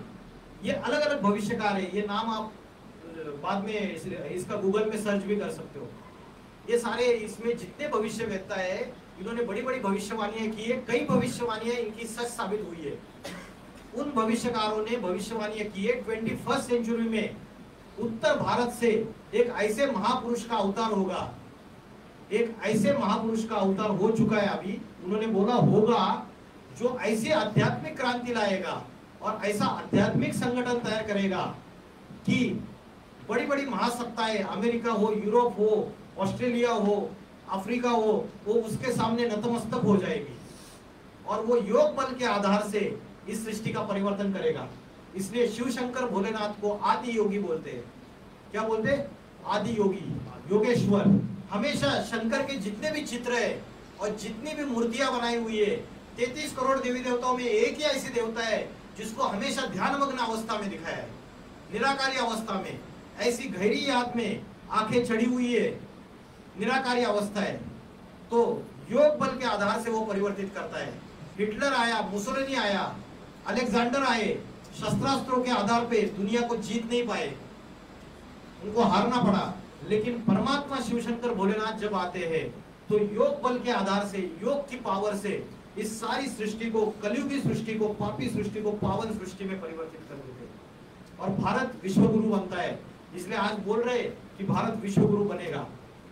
S1: ये अलग अलग भविष्यकार है। ये नाम आप बाद में इसका गूगल में सर्च भी कर सकते हो। ये सारे इसमें जितने भविष्यवेत्ता है, इन्होंने बड़ी बड़ी भविष्यवाणियां की है। कई भविष्यवाणियां इनकी सच साबित हुई है। उन भविष्यकारों ने भविष्यवाणियां की है 21st सेंचुरी में उत्तर भारत से एक ऐसे महापुरुष का अवतार होगा, एक ऐसे महापुरुष का अवतार हो चुका है अभी। उन्होंने बोला होगा जो ऐसी आध्यात्मिक क्रांति लाएगा और ऐसा आध्यात्मिक संगठन तैयार करेगा कि बड़ी बड़ी महासत्ताएं, अमेरिका हो, यूरोप हो, ऑस्ट्रेलिया हो, अफ्रीका हो, वो उसके सामने नतमस्तक हो जाएगी और वो योग बल के आधार से इस सृष्टि का परिवर्तन करेगा। इसलिए शिव शंकर भोलेनाथ को आदि योगी बोलते हैं। क्या बोलते हैं? आदि योगी, योगेश्वर। हमेशा शंकर के जितने भी चित्र है और जितनी भी मूर्तियां बनाई हुई है, 33 करोड़ देवी देवताओं में एक ही ऐसी देवता है जिसको हमेशा ध्यानमग्न अवस्था में दिखाया है, निराकारी अवस्था में, ऐसी गहरी याद में आंखें चढ़ी हुई है, निराकारी अवस्था है। तो योग बल के आधार से वो परिवर्तित करता है। हिटलर आया, मुसोलिनी आया, अलेक्जेंडर आए, शस्त्रास्त्रों के आधार पे दुनिया को जीत नहीं पाए, उनको हारना पड़ा। लेकिन परमात्मा शिवशंकर भोलेनाथ जब आते हैं तो योग बल के आधार से, योग की पावर से इस सारी सृष्टि को, कलयुगी सृष्टि को, पापी सृष्टि को पावन सृष्टि में परिवर्तित कर देते हैं और भारत विश्वगुरु बनता है। इसलिए आज बोल रहे कि भारत विश्वगुरु बनेगा।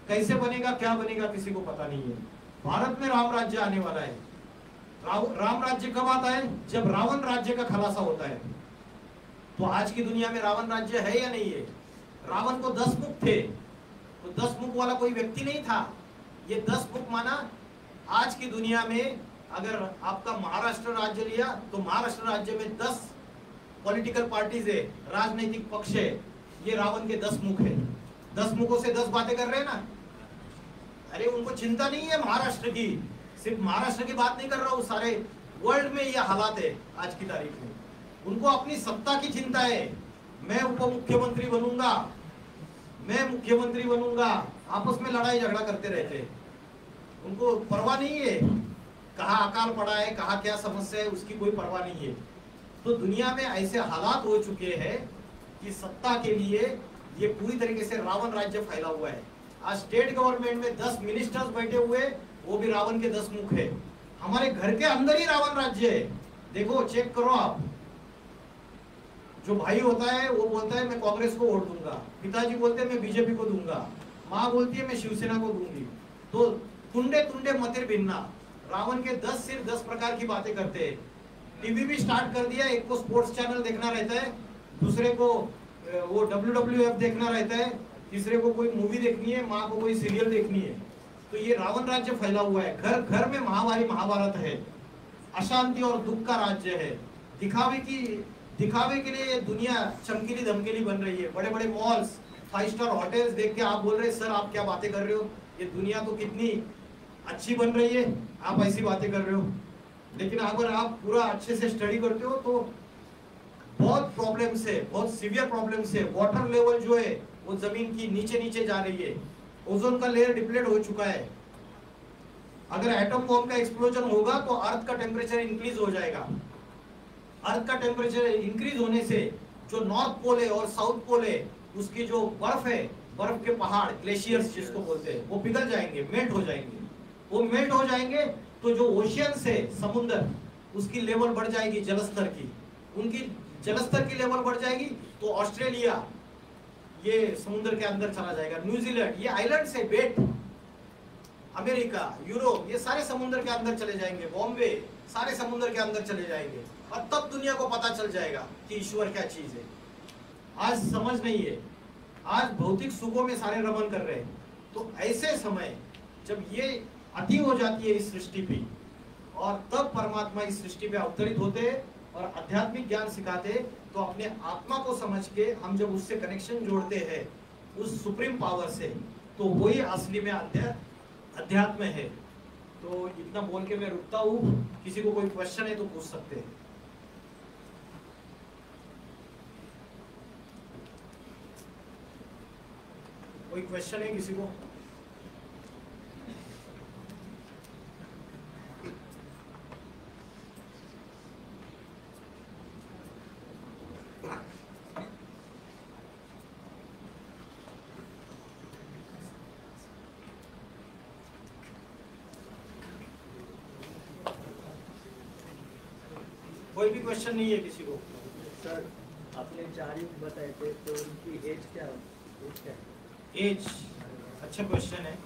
S1: कैसे बनेगा, क्या बनेगा, किसी को पता नहीं है। भारत में राम राज्य आने वाला है। राम राज्य कब आता है? जब रावण राज्य का खुलासा होता है। तो आज की दुनिया में रावण राज्य है या नहीं है? रावण को 10 मुख थे, तो 10 मुख वाला कोई व्यक्ति नहीं था। ये 10 मुख माना आज की दुनिया में अगर आपका महाराष्ट्र राज्य लिया तो महाराष्ट्र राज्य में 10 पॉलिटिकल पार्टीज है, राजनीतिक पक्ष है। ये रावण के 10 मुख है, 10 मुखों से 10 बातें कर रहे हैं ना। अरे उनको चिंता नहीं है महाराष्ट्र की, सिर्फ महाराष्ट्र की बात नहीं कर रहा हूँ, सारे वर्ल्ड में ये हालात है आज की तारीख में। उनको अपनी सत्ता की चिंता है, मैं उप मुख्यमंत्री बनूंगा, मैं मुख्यमंत्री बनूंगा, आपस में लड़ाई झगड़ा करते रहते हैं। उनको परवाह नहीं है कहाँ अकाल पड़ा है, कहाँ क्या समस्या है, उसकी कोई परवाह नहीं है। तो दुनिया में ऐसे हालात हो चुके हैं कि सत्ता के लिए ये पूरी तरीके से रावण राज्य फैला हुआ है। आज स्टेट गवर्नमेंट में 10 मिनिस्टर्स बैठे हुए, वो भी रावण के 10 मुख है। हमारे घर के अंदर ही रावण राज्य है, देखो चेक करो आप। जो भाई होता है वो बोलता है मैं कांग्रेस को वोट दूंगा, पिताजी बोलते हैं मैं बीजेपी को दूंगा, माँ बोलती है मैं शिवसेना को दूंगी। तो टुंडे टुंडे मतिर भिन्ना, रावण के 10 सिर्फ 10 प्रकार की बातें करते हैं। टीवी भी स्टार्ट कर दिया, एक को स्पोर्ट्स चैनल देखना रहता है, दूसरे को वो WWF देखना रहता है, तीसरे को कोई मूवी देखनी है, माँ को कोई सीरियल देखनी है। तो ये रावण राज्य फैला हुआ है, घर घर में महामारी महाभारत है, अशांति और दुख का राज्य है। दिखावे के लिए दुनिया चमकीली धमकीली बन रही है। बड़े बड़े मॉल्स, 5 स्टार होटल्स देख के आप बोल रहे हैं सर आप क्या बातें कर रहे हो, ये दुनिया तो कितनी अच्छी बन रही है, आप ऐसी बातें कर रहे हो। लेकिन अगर आप पूरा अच्छे से स्टडी करते हो तो बहुत प्रॉब्लम्स है, बहुत सीवियर प्रॉब्लम्स है। वाटर लेवल जो है वो जमीन की नीचे नीचे जा रही है, ओजोन का लेयर डिप्लीट हो चुका है। अगर एटम बॉम्ब का एक्सप्लोजन होगा तो अर्थ का टेम्परेचर इंक्रीज हो जाएगा। अर्थ का टेम्परेचर इंक्रीज होने से जो नॉर्थ पोल है और साउथ पोल है, उसकी जो बर्फ है, बर्फ के पहाड़ ग्लेशियर्स जिसको बोलते हैं, वो पिघल जाएंगे, मेल्ट हो जाएंगे। वो मेल्ट हो जाएंगे तो जो ओशियंस है, समुद्र, उसकी लेवल बढ़ जाएगी जलस्तर की, उनकी जलस्तर की लेवल बढ़ जाएगी तो ऑस्ट्रेलिया ये समुद्र के अंदर चला जाएगा, न्यूजीलैंड ये आइलैंड से बेट, अमेरिका, यूरोप ये सारे समुद्र के अंदर चले जाएंगे, बॉम्बे सारे समुद्र के अंदर चले जाएंगे। और तब दुनिया को पता चल जाएगा कि ईश्वर क्या चीज है। आज समझ नहीं है, आज भौतिक सुखों में सारे रमन कर रहे हैं। तो ऐसे समय जब ये अति हो जाती है इस सृष्टि पे, और तब परमात्मा इस सृष्टि पे अवतरित होते हैं और आध्यात्मिक ज्ञान सिखाते, तो अपने आत्मा को समझ के हम जब उससे कनेक्शन जोड़ते हैं उस सुप्रीम पावर से, तो वही असली में अध्यात्म है। तो इतना बोल के मैं रुकता हूँ, किसी को कोई क्वेश्चन है तो पूछ सकते हैं। कोई क्वेश्चन है किसी को? कोई भी क्वेश्चन नहीं है किसी को?
S2: सर आपने 4 युग बताए थे, तो उनकी एज क्या है?
S1: एज अच्छा क्वेश्चन है।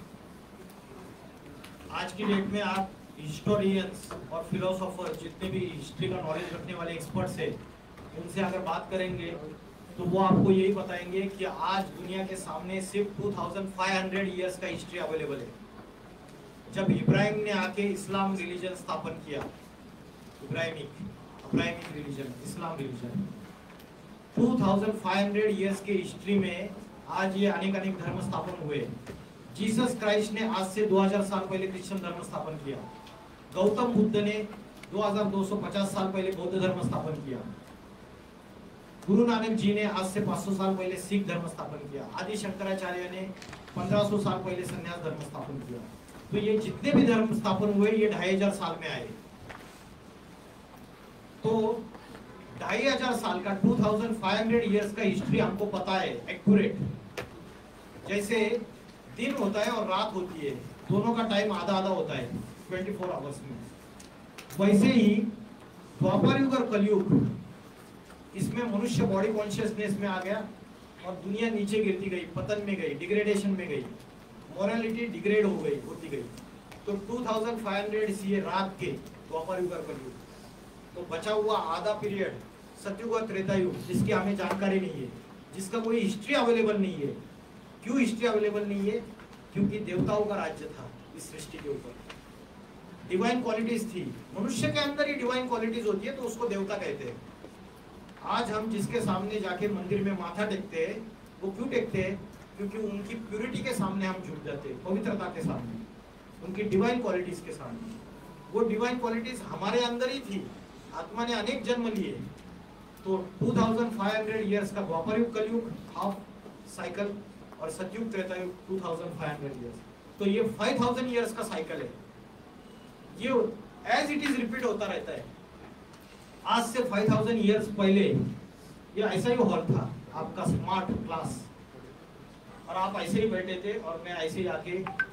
S1: आज की डेट में आप हिस्टोरियंस और फिलोसोफर जितने भी हिस्ट्री का नॉलेज रखने वाले एक्सपर्ट्स हैं, उनसे अगर बात करेंगे तो वो आपको यही बताएंगे कि आज दुनिया के सामने सिर्फ 2500 ईयर्स का हिस्ट्री अवेलेबल है। जब इब्राहिम ने आके इस्लाम रिलीजन स्थापन किया, इब्राहिमिक रिलीजन, इस्लाम रिलीजन, 2500 ईयर्स के हिस्ट्री में आज ये अनेक धर्म स्थापन हुए। जीसस क्राइस्ट ने आज से 2000 साल पहले क्रिश्चियन धर्म स्थापन किया। गौतम बुद्ध ने 2250 साल पहले बौद्ध धर्म स्थापन किया। गुरु नानक जी ने आज से 500 साल पहले सिख धर्म स्थापन किया। आदि शंकराचार्य ने 1500 साल पहले संन्यास धर्म स्थापन किया। तो ये जितने भी धर्म स्थापन हुए ये 2500 साल में आए। तो 2500 साल का 2500 ईयर्स का हिस्ट्री हमको पता है एक्यूरेट। जैसे दिन होता है और रात होती है, दोनों का टाइम आधा आधा होता है 24 आवर्स में, वैसे ही द्वापर युग और कलयुग, इसमें मनुष्य बॉडी कॉन्शियसनेस में आ गया और दुनिया नीचे गिरती गई, पतन में गई, डिग्रेडेशन में गई, मोरालिटी डिग्रेड हो गई, होती गई। तो 2500 ये रात के द्वापर युग और कलयुग, तो बचा हुआ आधा पीरियड सतयुग और त्रेता युग, जिसकी हमें जानकारी नहीं है, जिसका कोई हिस्ट्री अवेलेबल नहीं है। क्यों हिस्ट्री अवेलेबल नहीं है? क्योंकि देवताओं का राज्य था इस सृष्टि के ऊपर, डिवाइन क्वालिटीज थी। मनुष्य के अंदर ही डिवाइन क्वालिटीज होती है तो उसको देवता कहते हैं। आज हम जिसके सामने जाके मंदिर में माथा टेकते हैं वो क्यों टेकते हैं? क्योंकि उनकी प्यूरिटी के सामने हम झुक जाते हैं, पवित्रता के सामने, उनकी डिवाइन क्वालिटीज के सामने। वो डिवाइन क्वालिटीज हमारे अंदर ही थी, आत्मा ने अनेक जन्म लिए। तो 2500 ईयर्स का द्वापर युग, कलयुग हाफ साइकिल, और सतयुग त्रेता युग 2500 ईयर्स। तो ये 5000 ईयर्स का साइकिल है, ये एज इट इज रिपीट होता रहता है। आज से 5000 ईयर्स पहले ये ऐसा ही हॉल था आपका, स्मार्ट क्लास, और आप ऐसे ही बैठे थे और मैं ऐसे ही आके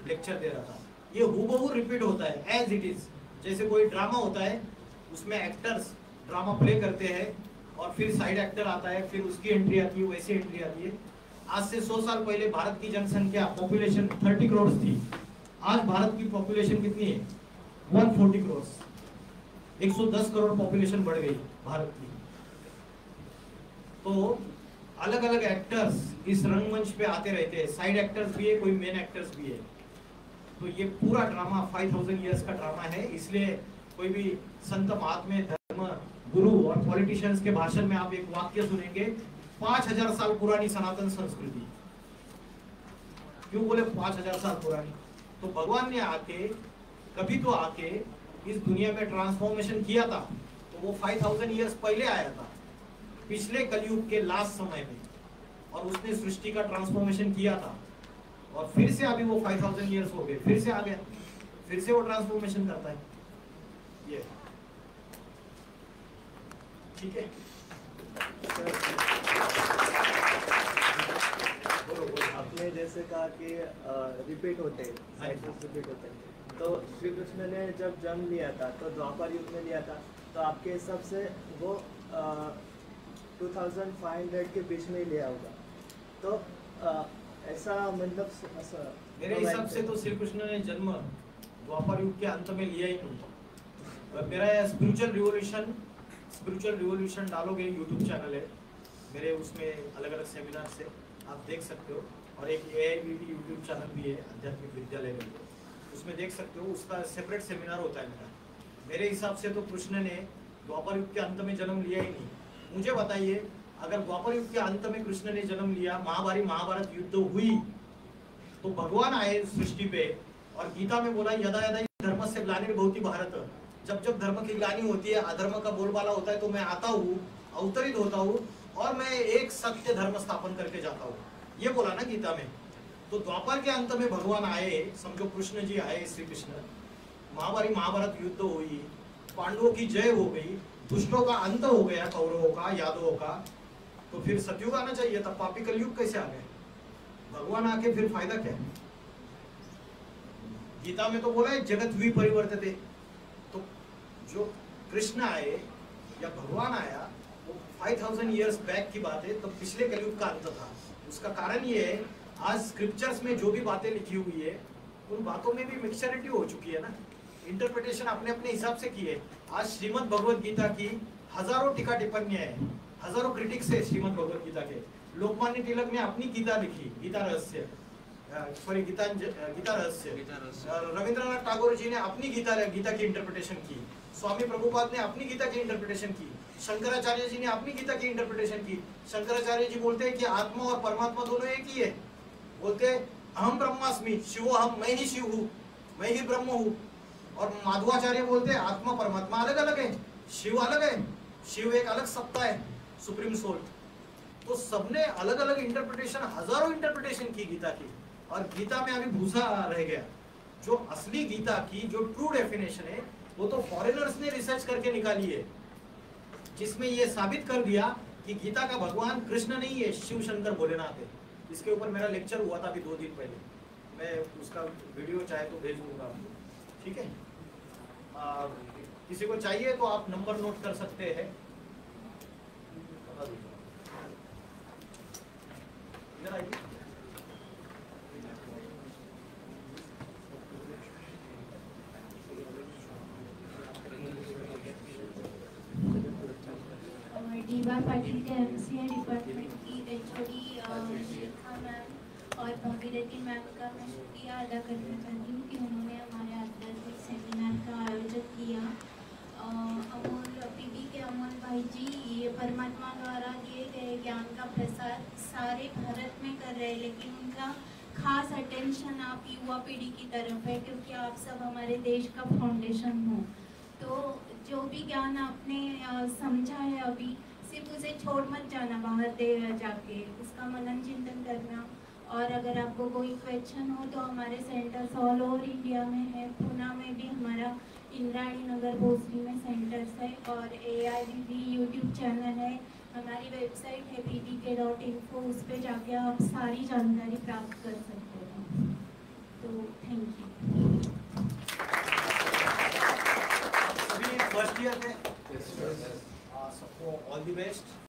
S1: लेक्चर दे रहा था। ये हूबहू रिपीट होता है एज इट इज। जैसे कोई ड्रामा होता है, उसमें एक्टर्स ड्रामा प्ले करते हैं और फिर साइड एक्टर आता है, फिर उसकी एंट्री आती है, वैसी एंट्री आती है। आज से 100 साल पहले भारत की जनसंख्या पॉपुलेशन 30 करोड़ थी। आज भारत की पॉपुलेशन कितनी है? 140 करोड़। 110 करोड़ पॉपुलेशन बढ़ गई भारत की। तो अलग अलग एक्टर्स इस रंगमंच पे आते रहते हैं, साइड एक्टर्स भी है, कोई मेन एक्टर्स भी है। तो ये पूरा ड्रामा 5000 ईयर्स का ड्रामा है। इसलिए कोई भी संत महात्मा, धर्म गुरु और पॉलिटिशियंस के भाषण में आप एक वाक्य सुनेंगे, 5000 साल पुरानी सनातन संस्कृति। क्यों बोले 5000 साल पुरानी? तो भगवान ने आके कभी तो आके इस दुनिया में ट्रांसफॉर्मेशन किया था। तो वो 5000 ईयर्स पहले आया था, पिछले कलयुग के लास्ट समय में, और उसने सृष्टि का ट्रांसफॉर्मेशन किया था। और फिर से अभी वो 5000 ईयर्स हो गए, फिर से आ गया, फिर से वो ट्रांसफॉर्मेशन करता है। ये ठीक है।
S2: आपने जैसे कहा कि रिपीट होते हैं, साइकिल्स रिपीट होते हैं। तो श्री कृष्ण ने जब जन्म लिया था तो द्वापर युग में लिया था, तो आपके हिसाब से वो 2500 के बीच में ही लिया होगा। तो ऐसा मतलब
S1: मेरे हिसाब से तो श्री कृष्ण ने जन्म द्वापर युग के अंत में लिया ही नहीं। मेरा स्पिरिचुअल रिवॉल्यूशन डालोगे, यूट्यूब चैनल है मेरे, उसमें अलग अलग सेमिनार से आप देख सकते हो। और एक AIVT यूट्यूब चैनल भी है, आध्यात्मिक विद्यालय में, उसमें देख सकते हो, उसका सेपरेट सेमिनार होता है मेरा। मेरे हिसाब से तो कृष्ण ने द्वापर युग के अंत में जन्म लिया ही नहीं। मुझे बताइए, अगर द्वापर युग के अंत में कृष्ण ने जन्म लिया, महाभारत युद्ध हुई, तो भगवान आए सृष्टि पे और गीता में बोला यदा यदा धर्म से ग्लानिर्भवति भारत, जब जब धर्म की ग्लानि होती है, अधर्म का बोलबाला होता है, तो मैं आता हूँ, अवतरित होता हूँ और मैं एक सत्य धर्म स्थापन करके जाता हूँ, ये बोला ना गीता में। तो द्वापर के अंत में भगवान आए, समझो कृष्ण जी आए, श्री कृष्ण, महाभारत युद्ध हुई, पांडवों की जय हो गई, दुष्टों का अंत हो गया, कौरवों का, यादवों का। तो फिर सतयुग आना चाहिए था, पापी कलयुग कैसे आ गए? भगवान आके फिर फायदा क्या? गीता में तो बोला है जगत विपरिवर्तते। तो जो कृष्ण आए या भगवान आया, वो 5000 ईयर्स बैक की बात है, तो पिछले कलयुग का अंत था। उसका कारण ये है, आज स्क्रिप्चर्स में जो भी बातें लिखी हुई है, उन बातों में भी मिक्सचरिटी हो चुकी है ना, इंटरप्रिटेशन अपने अपने हिसाब से की है। आज श्रीमद् भगवद गीता की हजारों टीका टिप्पणियां हैं, हजारों क्रिटिक्स है श्रीमद् भगवद गीता के। लोकमान्य तिलक ने अपनी गीता लिखी, गीता रहस्य, गीता रहस्य। रविंद्रनाथ टैगोर जी ने अपनी गीता की इंटरप्रिटेशन की। स्वामी प्रभुपाद ने अपनी गीता की इंटरप्रिटेशन की। शंकराचार्य जी ने अपनी गीता की इंटरप्रिटेशन की। शंकराचार्य जी बोलते हैं कि आत्मा और परमात्मा दोनों एक ही है। बोलते हैं अहम ब्रह्मास्मि, शिवो हम, मैं ही शिव हूँ, मैं ही ब्रह्म हूँ। और माधवाचार्य बोलते हैं आत्मा परमात्मा अलग अलग है, शिव अलग है, शिव एक अलग सत्ता है, सुप्रीम सोल। तो सबने अलग अलग इंटरप्रिटेशन, हजारों इंटरप्रिटेशन की गीता की, और गीता में अभी भूसा रह गया। जो असली गीता की जो ट्रू डेफिनेशन है, वो तो फॉरेनर्स ने रिसर्च करके निकाली है, जिसमें ये साबित कर दिया कि गीता का भगवान कृष्ण नहीं है, शिव शंकर भोलेनाथ है। इसके ऊपर मेरा लेक्चर हुआ था अभी 2 दिन पहले, मैं उसका वीडियो चाहे तो भेज दूंगा आपको, ठीक है। किसी को चाहिए तो आप नंबर नोट कर सकते हैं, बता दीजिए। इधर आइए।
S3: डीवा पाटिल के MCA डिपार्टमेंट की HOD शिखा मैम और भागीरथी मैम का मैं शुक्रिया अदा करना चाहती हूँ कि उन्होंने हमारे आध्यात्मिक सेमिनार का आयोजन किया। अमोल PB के अमोल भाई जी, ये परमात्मा द्वारा दिए गए ज्ञान का प्रसार सारे भारत में कर रहे हैं, लेकिन उनका खास अटेंशन आप युवा पीढ़ी की तरफ है, क्योंकि आप सब हमारे देश का फाउंडेशन हो। तो जो भी ज्ञान आपने समझा है अभी, सिर्फ उसे छोड़ मत जाना बाहर दे जाके, उसका मनन चिंतन करना। और अगर आपको कोई क्वेश्चन हो तो हमारे सेंटर्स ऑल ओवर इंडिया में है। पूना में भी हमारा इंद्राणी नगर भोसरी में सेंटर्स है, और AIBB यूट्यूब चैनल है, हमारी वेबसाइट है pdk.info, उस पर जाके आप सारी जानकारी प्राप्त कर सकते हो। तो थैंक यू।
S1: सभी फर्स्ट ईयर में सबको ऑल द बेस्ट।